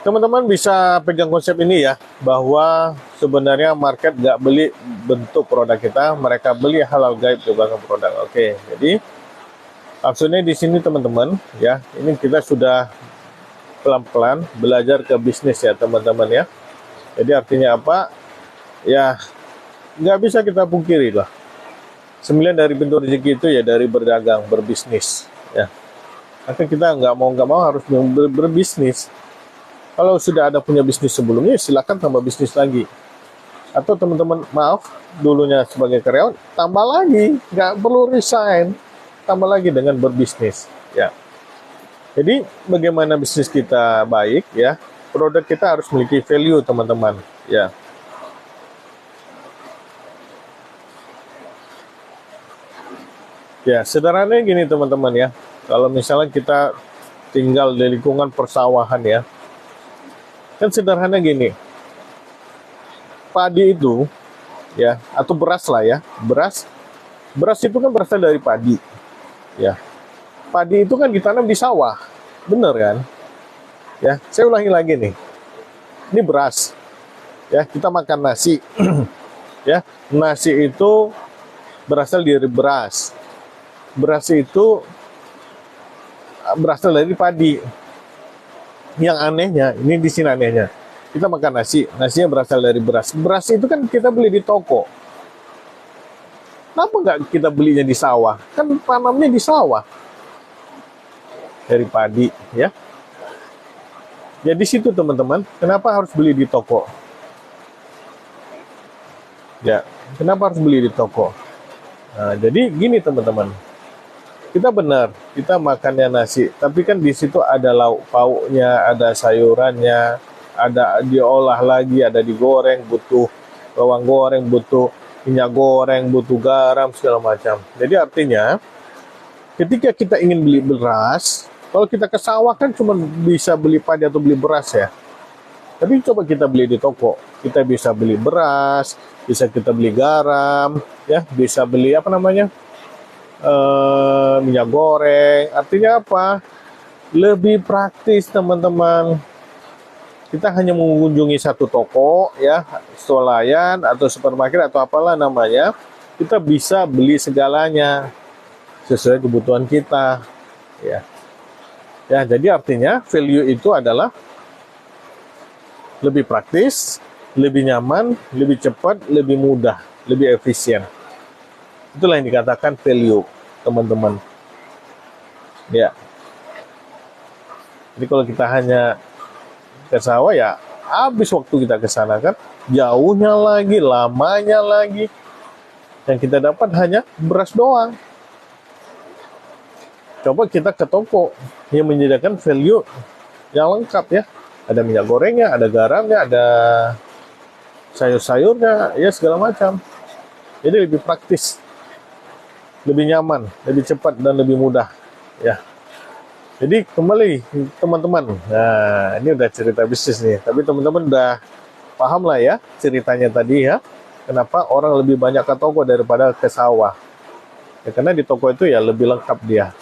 Teman-teman bisa pegang konsep ini, ya, bahwa sebenarnya market nggak beli bentuk produk kita, mereka beli halal gaib di belakang produk. Oke, jadi maksudnya di sini teman-teman, ya, ini kita sudah pelan-pelan belajar ke bisnis, ya teman-teman, ya. Jadi artinya apa? Ya, nggak bisa kita pungkiri lah. 9 dari pintu rezeki itu ya dari berdagang, berbisnis, ya. Maka kita nggak mau harus berbisnis. Kalau sudah ada punya bisnis sebelumnya, silakan tambah bisnis lagi. Atau teman-teman, maaf, dulunya sebagai karyawan, tambah lagi, nggak perlu resign, tambah lagi dengan berbisnis, ya. Jadi bagaimana bisnis kita baik, ya, produk kita harus memiliki value, teman-teman. Ya. Ya, sederhananya gini, teman-teman ya. Kalau misalnya kita tinggal di lingkungan persawahan ya, kan sederhana gini. Padi itu ya, atau beras lah ya. Beras itu kan berasal dari padi. Ya. Padi itu kan ditanam di sawah. Bener kan? Ya, saya ulangi lagi nih. Ini beras. Ya, kita makan nasi. Ya, nasi itu berasal dari beras. Beras itu berasal dari padi. Yang anehnya, ini di sini anehnya. Kita makan nasi, nasinya berasal dari beras. Beras itu kan kita beli di toko. Kenapa nggak kita belinya di sawah? Kan tanamnya di sawah. Dari padi, ya. Ya di situ, teman-teman. Kenapa harus beli di toko? Ya, kenapa harus beli di toko? Nah, jadi gini, teman-teman. Kita benar, kita makannya nasi, tapi kan di situ ada lauk pauknya, ada sayurannya, ada diolah lagi, ada digoreng, butuh bawang goreng, butuh minyak goreng, butuh garam, segala macam. Jadi artinya, ketika kita ingin beli beras, kalau kita ke sawah kan cuma bisa beli padi atau beli beras ya. Tapi coba kita beli di toko, kita bisa beli beras, bisa kita beli garam, ya, bisa beli apa namanya? Minyak goreng. Artinya apa? Lebih praktis, teman-teman. Kita hanya mengunjungi satu toko ya, swalayan atau supermarket atau apalah namanya, kita bisa beli segalanya sesuai kebutuhan kita ya. Ya, jadi artinya value itu adalah lebih praktis, lebih nyaman, lebih cepat, lebih mudah, lebih efisien. Itulah yang dikatakan value, teman-teman. Ya. Jadi kalau kita hanya ke sawah ya habis waktu kita ke sana kan, jauhnya lagi, lamanya lagi. Yang kita dapat hanya beras doang. Coba kita ke toko yang menyediakan value yang lengkap ya. Ada minyak gorengnya, ada garamnya, ada sayur-sayurnya, ya segala macam. Jadi lebih praktis, lebih nyaman, lebih cepat, dan lebih mudah ya. Jadi kembali teman-teman, nah ini udah cerita bisnis nih, tapi teman-teman udah paham lah ya ceritanya tadi ya, kenapa orang lebih banyak ke toko daripada ke sawah ya, karena di toko itu ya lebih lengkap dia,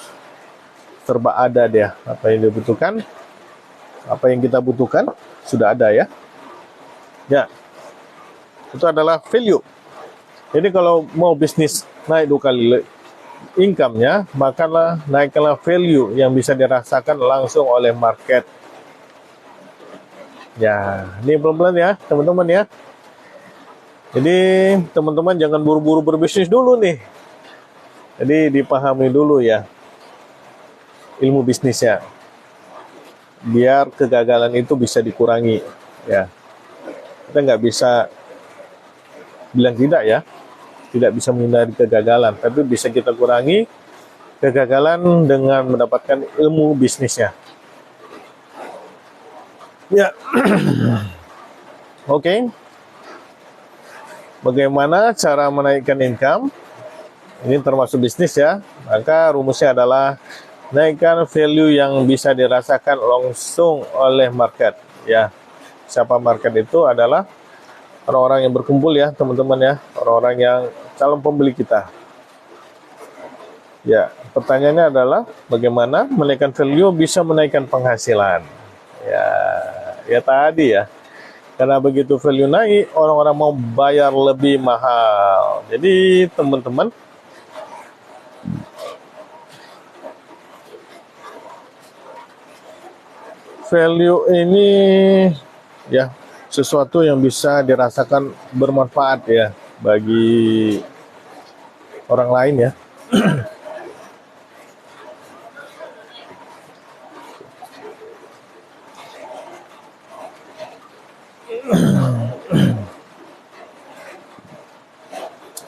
serba ada dia, apa yang dibutuhkan, apa yang kita butuhkan sudah ada ya. Ya, itu adalah value. Jadi kalau mau bisnis naik 2 kali income-nya, maka naikkanlah value yang bisa dirasakan langsung oleh market. Ya, ini pelan-pelan ya, teman-teman ya. Jadi, teman-teman jangan buru-buru berbisnis dulu nih. Jadi, dipahami dulu ya ilmu bisnisnya. Biar kegagalan itu bisa dikurangi. Ya, kita nggak bisa bilang tidak ya. Tidak bisa menghindari kegagalan, tapi bisa kita kurangi kegagalan dengan mendapatkan ilmu bisnisnya. Ya, oke. Bagaimana cara menaikkan income? Ini termasuk bisnis ya. Maka rumusnya adalah naikkan value yang bisa dirasakan langsung oleh market. Ya, siapa market itu adalah orang-orang yang berkumpul ya, teman-teman ya, orang-orang yang calon pembeli kita. Ya, pertanyaannya adalah bagaimana menaikkan value bisa menaikkan penghasilan. Ya tadi ya. Karena begitu value naik, orang-orang mau bayar lebih mahal. Jadi, teman-teman, value ini ya sesuatu yang bisa dirasakan bermanfaat ya bagi orang lain ya.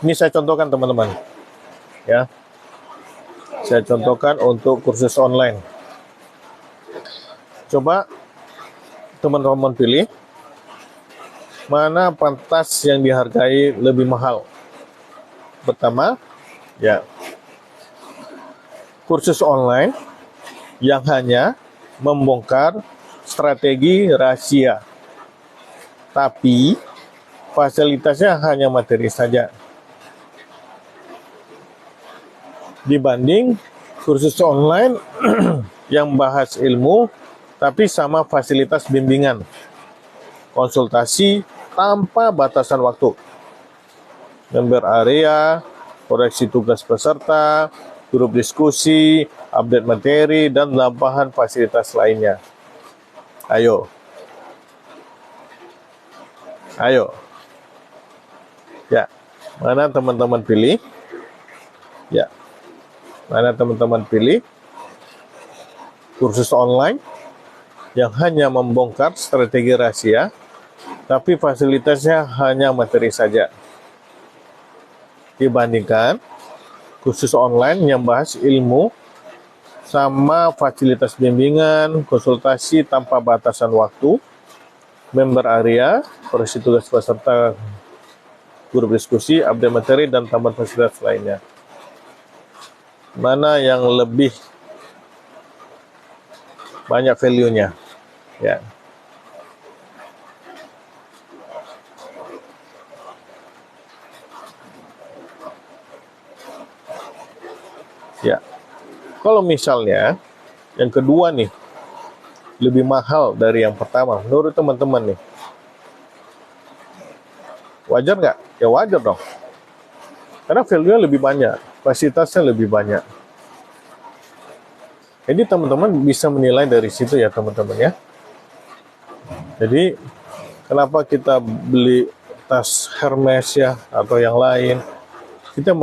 Ini saya contohkan teman-teman ya. Saya contohkan untuk kursus online. Coba teman-teman pilih mana pantas yang dihargai lebih mahal. Pertama, ya, kursus online yang hanya membongkar strategi rahasia, tapi fasilitasnya hanya materi saja. Dibanding kursus online yang bahas ilmu, tapi sama fasilitas bimbingan, konsultasi tanpa batasan waktu, member area, koreksi tugas peserta, grup diskusi, update materi, dan tambahan fasilitas lainnya. Ayo. Ya, mana teman-teman pilih? Ya, mana teman-teman pilih kursus online yang hanya membongkar strategi rahasia, tapi fasilitasnya hanya materi saja, dibandingkan kursus online yang bahas ilmu sama fasilitas bimbingan, konsultasi tanpa batasan waktu, member area, koreksi tugas peserta, grup diskusi, update materi, dan tambahan fasilitas lainnya. Mana yang lebih banyak value-nya? Ya. Ya. Kalau misalnya yang kedua nih lebih mahal dari yang pertama, menurut teman-teman nih, wajar nggak? Ya wajar dong. Karena value-nya lebih banyak, fasilitasnya lebih banyak. Jadi teman-teman bisa menilai dari situ ya teman-teman ya. Jadi kenapa kita beli tas Hermes ya atau yang lain? Kita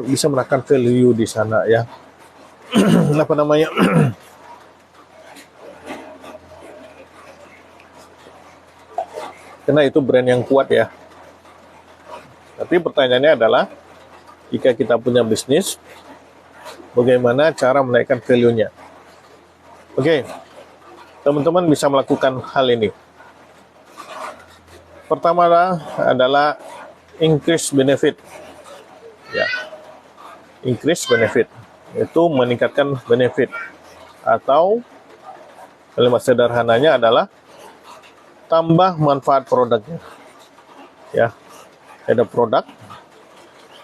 bisa merasakan value di sana ya. Apa namanya? Karena itu brand yang kuat ya. Tapi pertanyaannya adalah, jika kita punya bisnis, bagaimana cara menaikkan value-nya? Oke, teman-teman bisa melakukan hal ini. Pertama adalah increase benefit. Ya, increase benefit itu meningkatkan benefit, atau kalimat sederhananya adalah tambah manfaat produknya. Ya, ada produk,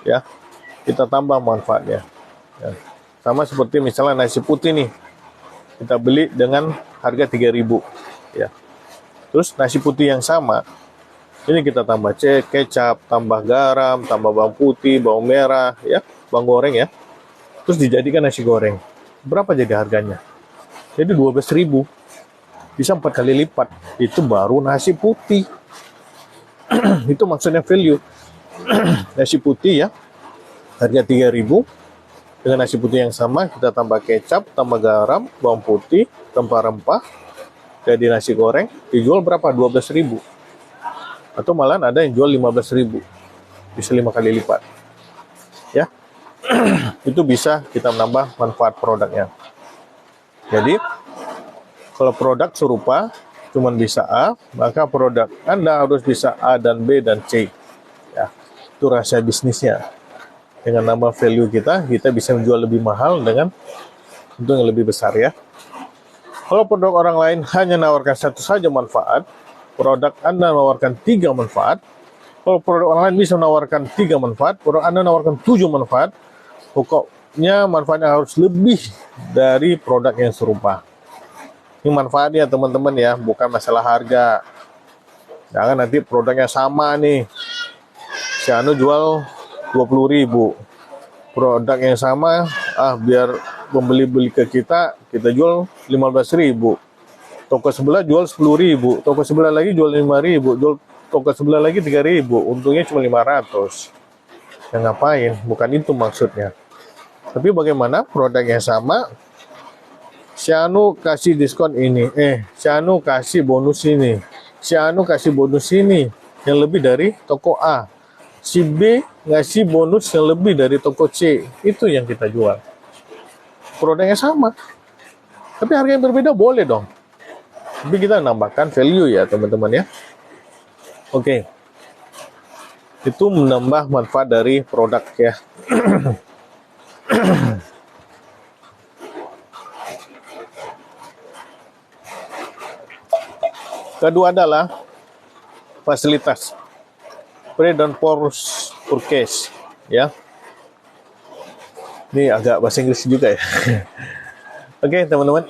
ya, kita tambah manfaatnya. Ya. Sama seperti misalnya nasi putih nih, kita beli dengan harga 3.000, ya. Terus nasi putih yang sama, ini kita tambah kecap, tambah garam, tambah bawang putih, bawang merah, ya, bawang goreng ya. Terus dijadikan nasi goreng. Berapa jadi harganya? Jadi 12.000. Bisa 4 kali lipat. Itu baru nasi putih. Itu maksudnya value. Nasi putih ya, harga 3.000. Dengan nasi putih yang sama, kita tambah kecap, tambah garam, bawang putih, tambah rempah, jadi nasi goreng, dijual berapa? 12.000. Atau malah ada yang jual 15.000. Bisa 5 kali lipat. Ya. Itu bisa kita menambah manfaat produknya. Jadi, kalau produk serupa, cuman bisa A, maka produk Anda harus bisa A dan B dan C. Ya. Itu rahasia bisnisnya. Dengan nambah value kita bisa menjual lebih mahal dengan untung yang lebih besar ya. Kalau produk orang lain hanya menawarkan satu saja manfaat, produk Anda menawarkan 3 manfaat. Kalau produk orang lain bisa menawarkan 3 manfaat, produk Anda menawarkan 7 manfaat, pokoknya manfaatnya harus lebih dari produk yang serupa. Ini manfaatnya teman-teman ya, bukan masalah harga. Jangan nanti produknya sama nih, si Anu jual 20.000, produk yang sama, biar pembeli beli ke kita jual 15.000, toko sebelah jual 10.000, toko sebelah lagi jual 5.000, jual toko sebelah lagi 3.000, untungnya cuma 500. Ya ngapain? Bukan itu maksudnya. Tapi bagaimana produk yang sama, si Anu kasih diskon ini, si Anu kasih bonus ini, si Anu kasih bonus ini yang lebih dari toko A, si B ngasih bonus yang lebih dari toko C. Itu yang kita jual. Produknya sama, tapi harga yang berbeda boleh dong. tapi kita nambahkan value ya teman-teman ya. Oke. Itu menambah manfaat dari produk ya. Kedua adalah fasilitas pre dan post purchase ya. Ini agak bahasa Inggris juga ya. Oke teman-teman.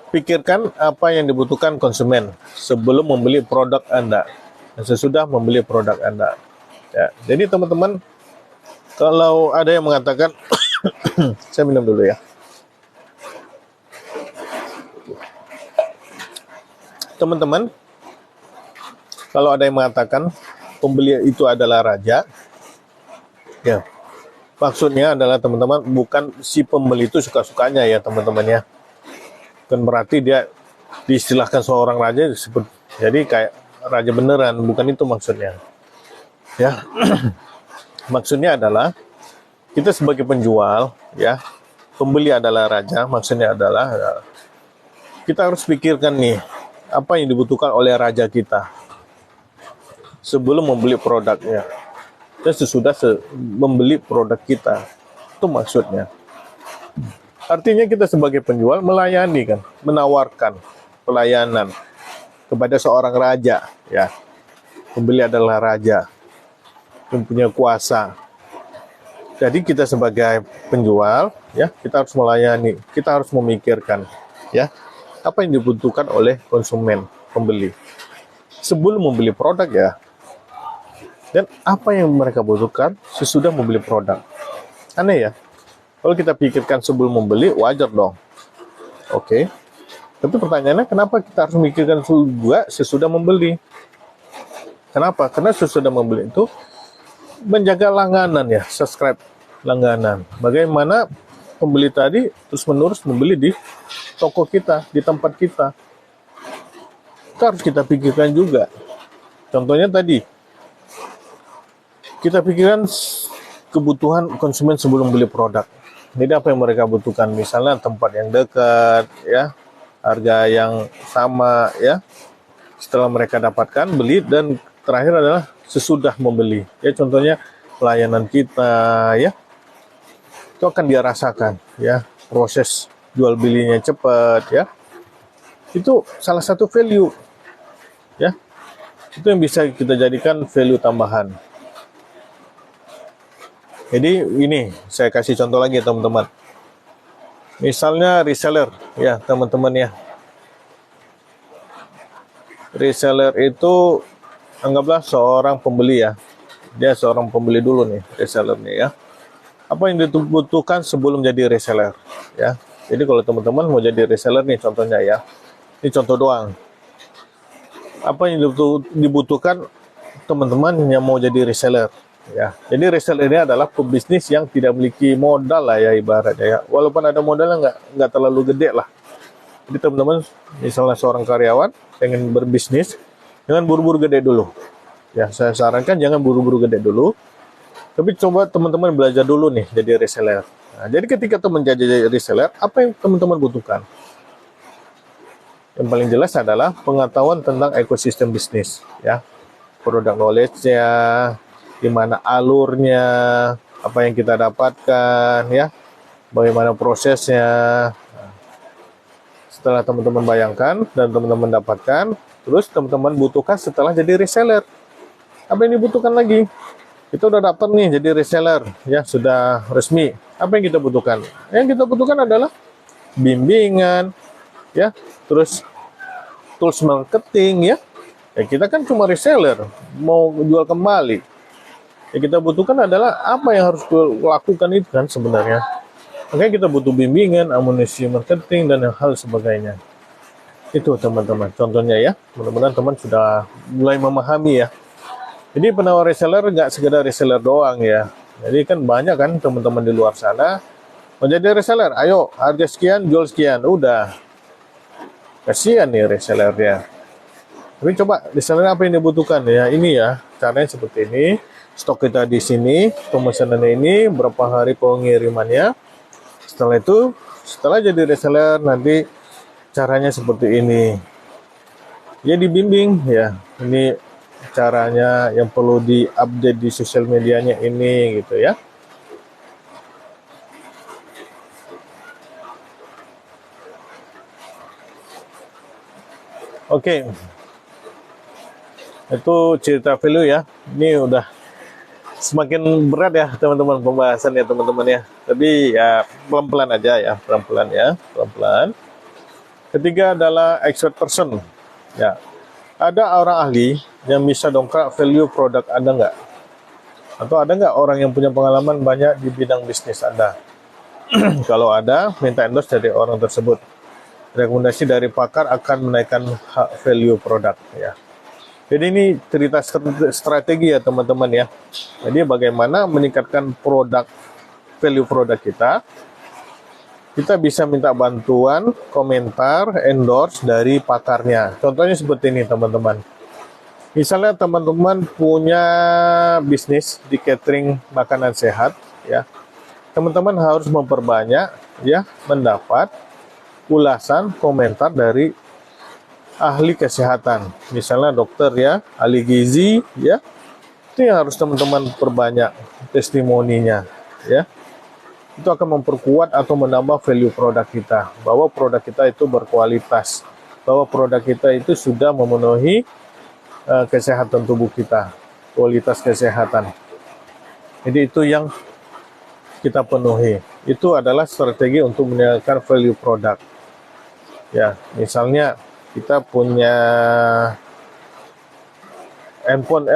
Pikirkan apa yang dibutuhkan konsumen sebelum membeli produk Anda dan sesudah membeli produk Anda. Ya, jadi teman-teman, kalau ada yang mengatakan, saya minum dulu ya. Teman-teman, kalau ada yang mengatakan pembeli itu adalah raja, ya, maksudnya adalah teman-teman bukan si pembeli itu suka-sukanya ya teman-teman ya. Bukan berarti dia diistilahkan seorang raja disebut jadi kayak raja beneran, bukan itu maksudnya. Ya. Maksudnya adalah kita sebagai penjual ya, pembeli adalah raja, maksudnya adalah kita harus pikirkan nih apa yang dibutuhkan oleh raja kita sebelum membeli produknya. Dan sesudah membeli produk kita. Itu maksudnya. Artinya kita sebagai penjual melayani kan, menawarkan pelayanan kepada seorang raja ya. Pembeli adalah raja yang punya kuasa. Jadi kita sebagai penjual ya, kita harus melayani, kita harus memikirkan ya apa yang dibutuhkan oleh konsumen, pembeli sebelum membeli produk ya. Dan apa yang mereka butuhkan sesudah membeli produk. Aneh ya. Kalau kita pikirkan sebelum membeli, wajar dong. Oke. Tapi pertanyaannya, kenapa kita harus memikirkan juga sesudah membeli? Kenapa? Karena sesudah membeli itu menjaga langganan ya, subscribe langganan. Bagaimana pembeli tadi terus-menerus membeli di toko kita, di tempat kita. Itu harus kita pikirkan juga. Contohnya tadi, kita pikirkan kebutuhan konsumen sebelum beli produk. Jadi apa yang mereka butuhkan? Misalnya tempat yang dekat, ya, harga yang sama, ya. Setelah mereka dapatkan, beli, dan terakhir adalah sesudah membeli. Ya, contohnya pelayanan kita, ya, itu akan dia rasakan, ya, proses jual belinya cepat, ya. Itu salah satu value, ya. Itu yang bisa kita jadikan value tambahan. Jadi ini saya kasih contoh lagi teman-teman. Misalnya reseller ya teman-teman ya. Reseller itu anggaplah seorang pembeli ya. Dia seorang pembeli dulu nih resellernya ya. Apa yang dibutuhkan sebelum jadi reseller ya. Jadi kalau teman-teman mau jadi reseller nih contohnya ya. Ini contoh doang. Apa yang dibutuhkan teman-teman yang mau jadi reseller? Ya, jadi reseller ini adalah pebisnis yang tidak memiliki modal lah ya ibaratnya ya. Walaupun ada modalnya nggak terlalu gede lah. Jadi teman-teman, misalnya seorang karyawan pengen berbisnis, jangan buru-buru gede dulu. Ya, saya sarankan jangan buru-buru gede dulu. Tapi coba teman-teman belajar dulu nih jadi reseller. Nah, jadi ketika teman jadi reseller, apa yang teman-teman butuhkan? Yang paling jelas adalah pengetahuan tentang ekosistem bisnis, ya, produk knowledge-nya, gimana alurnya, apa yang kita dapatkan, ya, bagaimana prosesnya. Nah, setelah teman-teman bayangkan dan teman-teman dapatkan, terus teman-teman butuhkan setelah jadi reseller. Apa yang dibutuhkan lagi? Kita udah dapat nih jadi reseller, ya, sudah resmi. Apa yang kita butuhkan? Yang kita butuhkan adalah bimbingan, ya, terus tools marketing, ya. Ya kita kan cuma reseller, mau jual kembali. Yang kita butuhkan adalah apa yang harus lakukan itu kan sebenarnya. Makanya kita butuh bimbingan, amunisi marketing, dan hal sebagainya. Itu teman-teman, contohnya ya. Mudah-mudahan teman sudah mulai memahami ya. Jadi penawar reseller nggak sekedar reseller doang ya. Jadi kan banyak kan teman-teman di luar sana. Mau jadi reseller, ayo harga sekian, jual sekian. Udah. Kasihan nih resellernya. Tapi coba reseller apa yang dibutuhkan ya. Ini ya, caranya seperti ini. Stok kita di sini, pemesanannya ini, berapa hari pengirimannya. Setelah itu, setelah jadi reseller nanti caranya seperti ini. Ya dibimbing ya, ini caranya yang perlu diupdate di sosial medianya ini gitu ya. Oke, itu cerita value ya. Ini udah semakin berat ya teman-teman pembahasan ya teman-teman ya. Tapi ya pelan-pelan aja ya, pelan-pelan ya, pelan-pelan. Ketiga adalah expert person. Ya, ada orang ahli yang bisa dongkrak value produk Anda nggak? Atau ada nggak orang yang punya pengalaman banyak di bidang bisnis Anda? Kalau ada, minta endorse dari orang tersebut. Rekomendasi dari pakar akan menaikkan value produk ya. Jadi ini cerita strategi ya teman-teman ya. Jadi bagaimana meningkatkan value produk kita. Kita bisa minta bantuan, komentar, endorse dari pakarnya. Contohnya seperti ini teman-teman. Misalnya teman-teman punya bisnis di catering makanan sehat ya. Teman-teman harus memperbanyak ya mendapat ulasan komentar dari ahli kesehatan, misalnya dokter ya, ahli gizi ya, itu yang harus teman-teman perbanyak testimoninya ya. Itu akan memperkuat atau menambah value produk kita, bahwa produk kita itu berkualitas, bahwa produk kita itu sudah memenuhi kesehatan tubuh kita, kualitas kesehatan. Jadi itu yang kita penuhi. Itu adalah strategi untuk meningkatkan value produk. Ya, misalnya kita punya handphone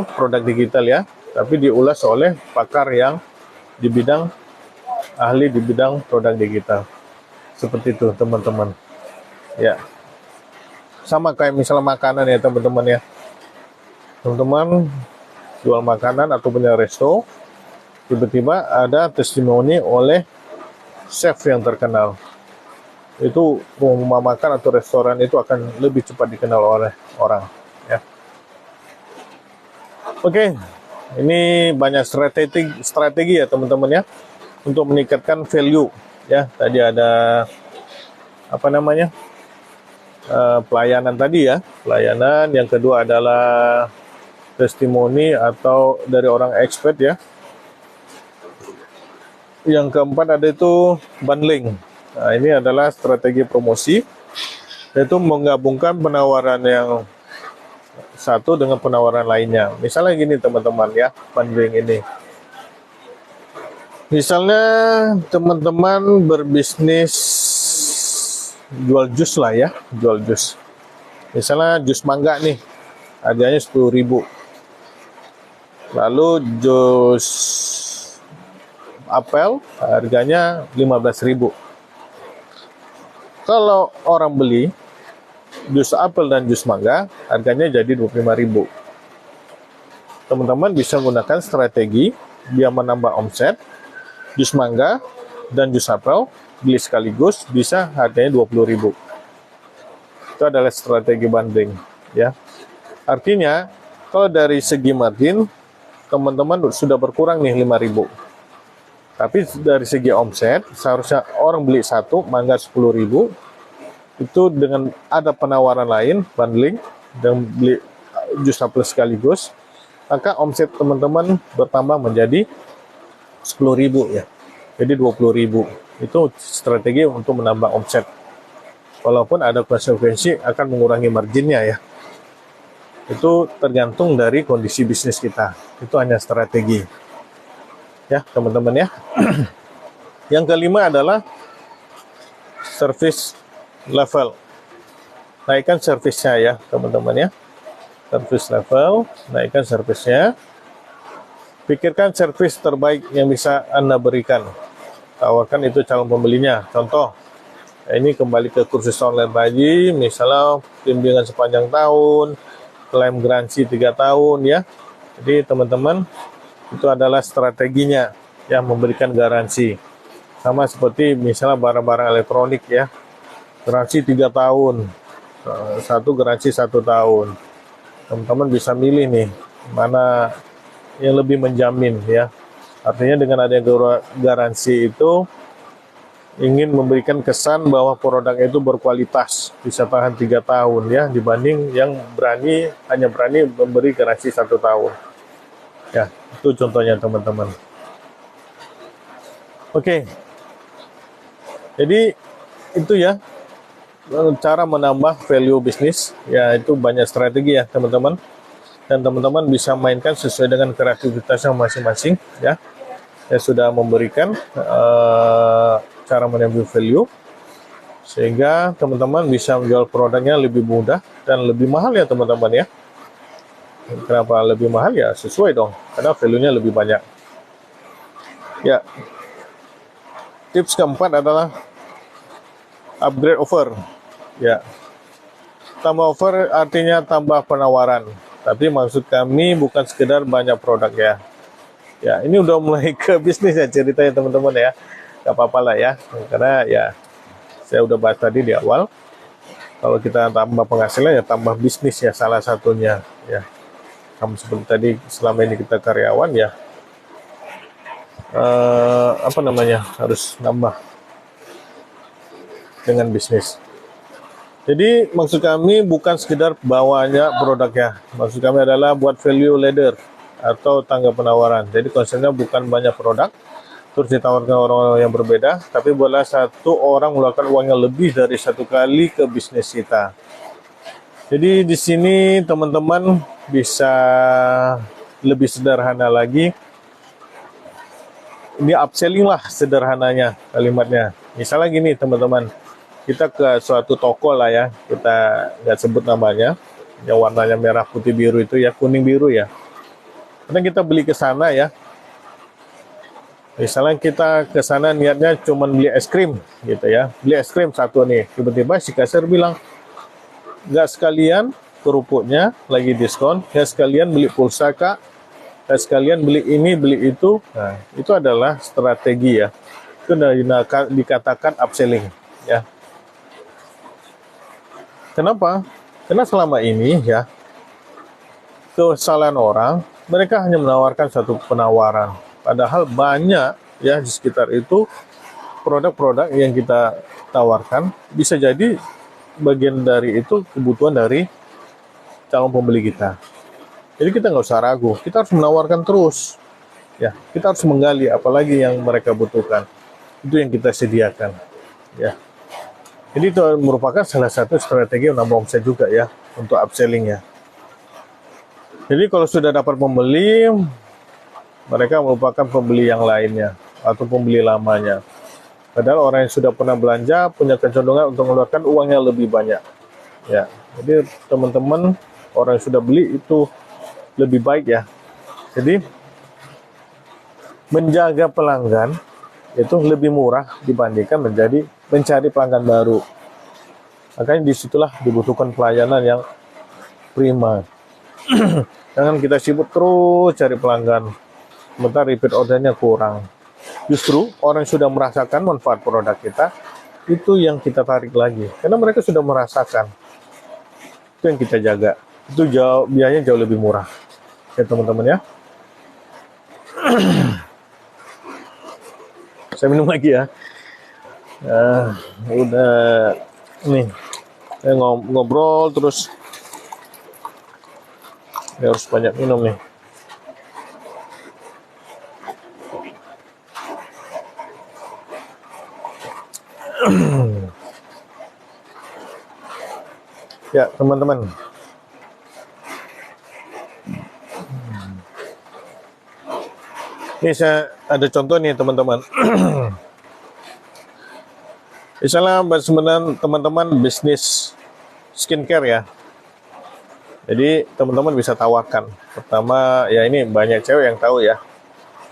produk digital ya, tapi diulas oleh pakar yang di bidang ahli di bidang produk digital. Seperti itu teman-teman. Ya. Sama kayak misalnya makanan ya teman-teman ya. Teman-teman jual makanan atau punya resto, tiba-tiba ada testimoni oleh chef yang terkenal. Itu rumah makan atau restoran itu akan lebih cepat dikenal oleh orang ya. Oke, ini banyak strategi ya teman-teman ya untuk meningkatkan value ya. Tadi ada pelayanan tadi ya, pelayanan. Yang kedua adalah testimoni atau dari orang expert ya. Yang keempat ada itu bundling. Nah, ini adalah strategi promosi, yaitu menggabungkan penawaran yang satu dengan penawaran lainnya. Misalnya gini teman-teman ya, bundling ini. Misalnya teman-teman berbisnis jual jus lah ya, jual jus. Misalnya jus mangga nih, harganya 10.000. Lalu jus apel harganya 15.000. Kalau orang beli jus apel dan jus mangga, harganya jadi 25.000. Teman-teman bisa menggunakan strategi biar menambah omset. Jus mangga dan jus apel beli sekaligus bisa harganya 20.000. Itu adalah strategi bundling ya. Artinya kalau dari segi margin teman-teman sudah berkurang nih 5.000. Tapi dari segi omset, seharusnya orang beli satu, mangga 10.000, itu dengan ada penawaran lain, bundling, dan beli jus apel sekaligus, maka omset teman-teman bertambah menjadi 10.000 ya. Jadi 20.000. Itu strategi untuk menambah omset. Walaupun ada konsekuensi akan mengurangi marginnya ya. Itu tergantung dari kondisi bisnis kita. Itu hanya strategi. Ya teman-teman ya. Yang kelima adalah service level. Naikkan servisnya ya teman-teman ya. Service level, naikkan servisnya. Pikirkan servis terbaik yang bisa Anda berikan. Tawarkan itu calon pembelinya. Contoh, ini kembali ke kursus online lagi, misalnya bimbingan sepanjang tahun, klaim garansi 3 tahun ya. Jadi teman-teman, itu adalah strateginya ya, memberikan garansi. Sama seperti misalnya barang-barang elektronik ya, garansi 3 tahun, satu garansi 1 tahun. Teman-teman bisa milih nih mana yang lebih menjamin ya. Artinya dengan adanya garansi itu ingin memberikan kesan bahwa produk itu berkualitas, bisa tahan 3 tahun ya, dibanding yang hanya berani memberi garansi 1 tahun. Ya, itu contohnya teman-teman. Oke, jadi itu ya cara menambah value bisnis. Ya, itu banyak strategi ya teman-teman, dan teman-teman bisa mainkan sesuai dengan kreativitasnya masing-masing ya. Saya sudah memberikan cara menambah value sehingga teman-teman bisa menjual produknya lebih mudah dan lebih mahal ya teman-teman ya. Kenapa lebih mahal? Ya sesuai dong, karena value-nya lebih banyak. Ya, tips keempat adalah upgrade offer. Ya, tambah offer artinya tambah penawaran, tapi maksud kami bukan sekedar banyak produk ya. Ya, ini udah mulai ke bisnis ya ceritanya teman-teman ya. Gak apa-apa lah ya, karena ya saya udah bahas tadi di awal. Kalau kita tambah penghasilan ya tambah bisnis ya, salah satunya ya. Kamu seperti tadi, selama ini kita karyawan ya, harus nambah dengan bisnis. Jadi maksud kami bukan sekedar bawanya produknya, maksud kami adalah buat value ladder atau tangga penawaran. Jadi konsepnya bukan banyak produk terus ditawarkan orang-orang yang berbeda, tapi buatlah satu orang mengeluarkan uangnya lebih dari satu kali ke bisnis kita. Jadi di sini teman-teman bisa lebih sederhana lagi. Ini upselling lah sederhananya kalimatnya. Misalnya gini teman-teman, kita ke suatu toko lah ya, kita nggak sebut namanya, yang warnanya merah putih biru itu ya, kuning biru ya. Karena kita beli ke sana ya. Misalnya kita ke sana niatnya cuma beli es krim gitu ya, beli es krim satu nih, tiba-tiba si kasir bilang, nggak sekalian kerupuknya lagi diskon, nggak sekalian beli pulsa kak, nggak sekalian beli ini beli itu. Nah, itu adalah strategi ya, itu dikatakan upselling ya. Kenapa? Karena selama ini ya, kesalahan orang, mereka hanya menawarkan satu penawaran, padahal banyak ya di sekitar itu produk-produk yang kita tawarkan bisa jadi bagian dari itu kebutuhan dari calon pembeli kita. Jadi kita nggak usah ragu, kita harus menawarkan terus ya, kita harus menggali apalagi yang mereka butuhkan, itu yang kita sediakan ya. Jadi itu merupakan salah satu strategi menambah omset juga ya untuk upselling ya. Jadi kalau sudah dapat pembeli, mereka merupakan pembeli yang lainnya atau pembeli lamanya. Padahal orang yang sudah pernah belanja punya kecenderungan untuk mengeluarkan uangnya lebih banyak. Ya, jadi teman-teman, orang yang sudah beli itu lebih baik ya. Jadi menjaga pelanggan itu lebih murah dibandingkan mencari pelanggan baru. Makanya disitulah dibutuhkan pelayanan yang prima. Jangan kita sibuk terus cari pelanggan, sementara repeat ordernya kurang. Justru orang yang sudah merasakan manfaat produk kita, itu yang kita tarik lagi. Karena mereka sudah merasakan. Itu yang kita jaga. Itu biayanya jauh lebih murah. Ya teman-teman ya. Saya minum lagi ya. Udah nih. Saya ngobrol terus. Saya harus banyak minum nih. Ya teman-teman, ini saya ada contoh nih teman-teman. Misalnya sebenarnya teman-teman bisnis skincare ya, jadi teman-teman bisa tawarkan. Pertama ya, ini banyak cewek yang tahu ya,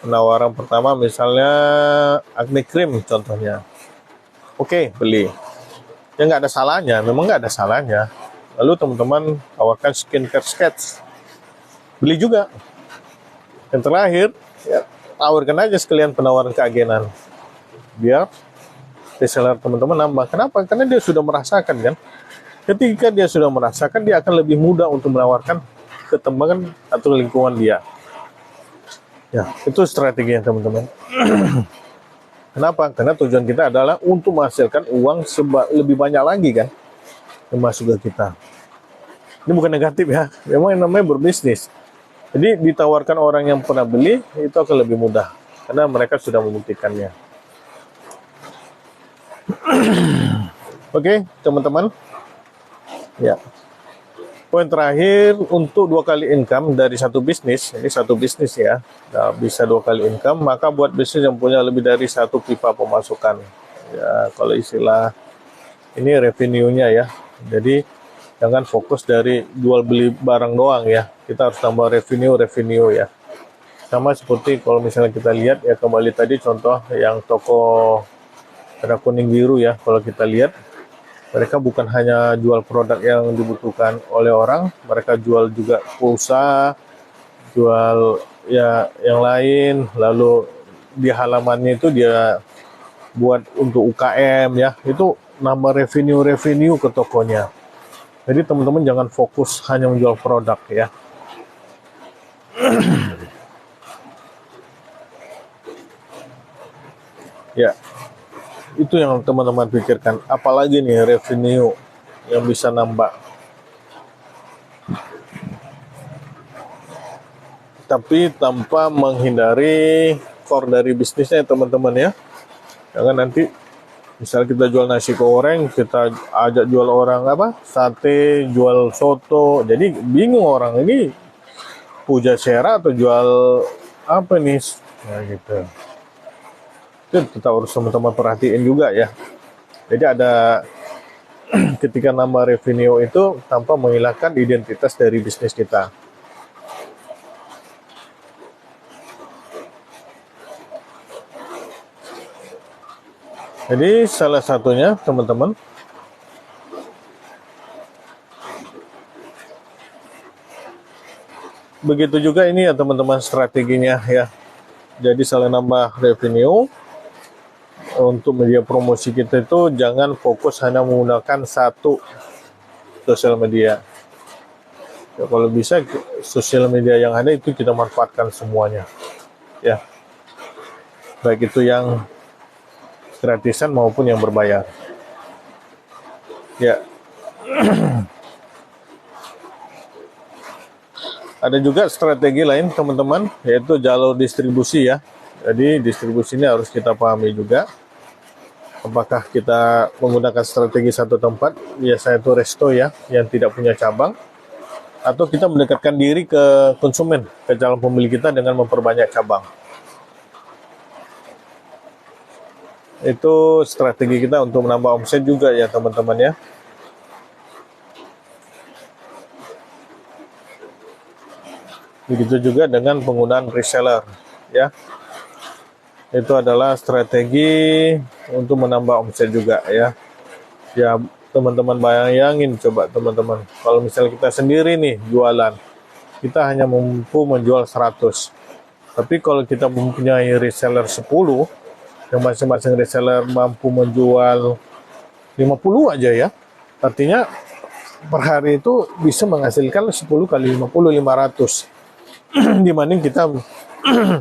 penawaran pertama misalnya acne cream contohnya. Oke, beli ya, nggak ada salahnya, memang nggak ada salahnya. Lalu teman-teman tawarkan skincare sketch, beli juga. Yang terakhir ya, tawarkan aja sekalian penawaran keagenan, biar reseller teman-teman nambah. Kenapa? Karena dia sudah merasakan kan. Ketika dia sudah merasakan, dia akan lebih mudah untuk menawarkan ke teman atau lingkungan dia. Ya, itu strateginya teman-teman. Kenapa? Karena tujuan kita adalah untuk menghasilkan uang lebih banyak lagi kan yang masuk ke kita. Ini bukan negatif ya, memang yang namanya berbisnis. Jadi ditawarkan orang yang pernah beli itu akan lebih mudah karena mereka sudah membuktikannya. Oke, teman-teman. Ya. Poin terakhir, untuk 2 kali income dari satu bisnis, ini satu bisnis ya, nah, bisa 2 kali income, maka buat bisnis yang punya lebih dari satu pipa pemasukan. Ya, kalau istilah ini revenue-nya ya. Jadi jangan fokus dari jual beli barang doang ya. Kita harus tambah revenue ya. Sama seperti kalau misalnya kita lihat ya, kembali tadi contoh yang toko warna kuning biru ya, kalau kita lihat mereka bukan hanya jual produk yang dibutuhkan oleh orang, mereka jual juga pulsa, jual ya yang lain, lalu di halamannya itu dia buat untuk UKM ya, itu nambah revenue ke tokonya. Jadi teman-teman jangan fokus hanya menjual produk ya. Ya, itu yang teman-teman pikirkan. Apalagi nih revenue yang bisa nambah. Tapi tanpa menghindari core dari bisnisnya teman-teman ya. Jangan nanti misalnya kita jual nasi goreng, kita ajak jual orang sate, jual soto. Jadi bingung orang ini pujasera atau jual apa nih? Nah gitu. Itu tetap harus teman-teman perhatiin juga ya. Jadi ada ketika nama revenue itu tanpa menghilangkan identitas dari bisnis kita. Jadi salah satunya teman-teman begitu juga ini ya teman-teman strateginya ya. Jadi selain nambah revenue, untuk media promosi kita itu jangan fokus hanya menggunakan satu sosial media. Ya, kalau bisa sosial media yang ada itu kita manfaatkan semuanya. Ya. Baik itu yang gratisan maupun yang berbayar. Ya. Ada juga strategi lain teman-teman, yaitu jalur distribusi ya. Jadi distribusi ini harus kita pahami juga. Apakah kita menggunakan strategi satu tempat, biasanya itu resto ya, yang tidak punya cabang, atau kita mendekatkan diri ke konsumen, ke calon pembeli kita dengan memperbanyak cabang. Itu strategi kita untuk menambah omset juga ya teman-teman ya. Begitu juga dengan penggunaan reseller ya. Itu adalah strategi untuk menambah omset juga ya. Ya teman-teman bayangin coba teman-teman, kalau misalnya kita sendiri nih jualan, kita hanya mampu menjual 100. Tapi kalau kita mempunyai reseller 10, yang masing-masing reseller mampu menjual 50 aja ya. Artinya per hari itu bisa menghasilkan 10 kali 50, 500. Dibanding kita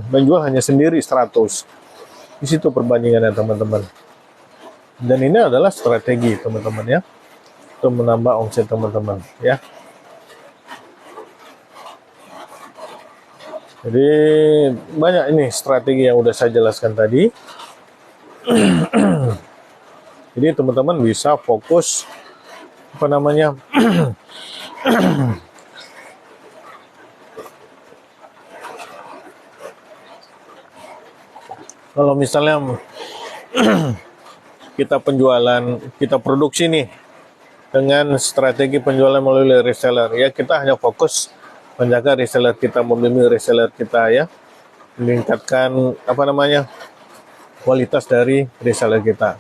menjual hanya sendiri 100. Di situ perbandingannya teman-teman. Dan ini adalah strategi teman-teman ya, untuk menambah omset teman-teman ya. Jadi banyak ini strategi yang udah saya jelaskan tadi. Jadi teman-teman bisa fokus kalau misalnya kita penjualan, kita produksi nih dengan strategi penjualan melalui reseller ya, kita hanya fokus menjaga reseller kita, membimbing reseller kita ya, meningkatkan kualitas dari reseller kita.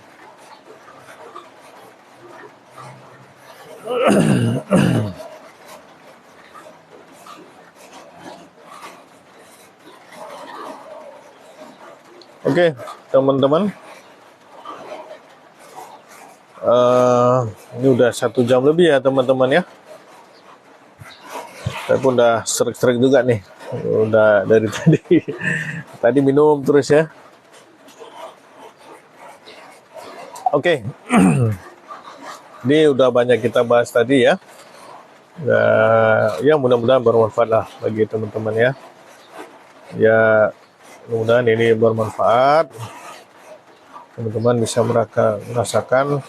Oke, teman-teman. Ini udah 1 jam lebih ya teman-teman ya. Saya pun udah serik-serik juga nih. Udah dari tadi. Tadi minum terus ya. Oke. Ini udah banyak kita bahas tadi ya. Ya mudah-mudahan bermanfaat lah bagi teman-teman ya. Ya mudah-mudahan ini bermanfaat. Teman-teman bisa merasakan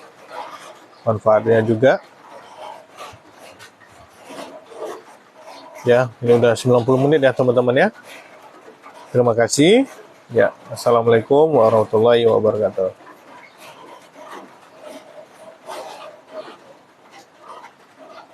manfaatnya juga. Ya, ini udah 90 menit ya teman-teman ya. Terima kasih. Ya, assalamualaikum warahmatullahi wabarakatuh.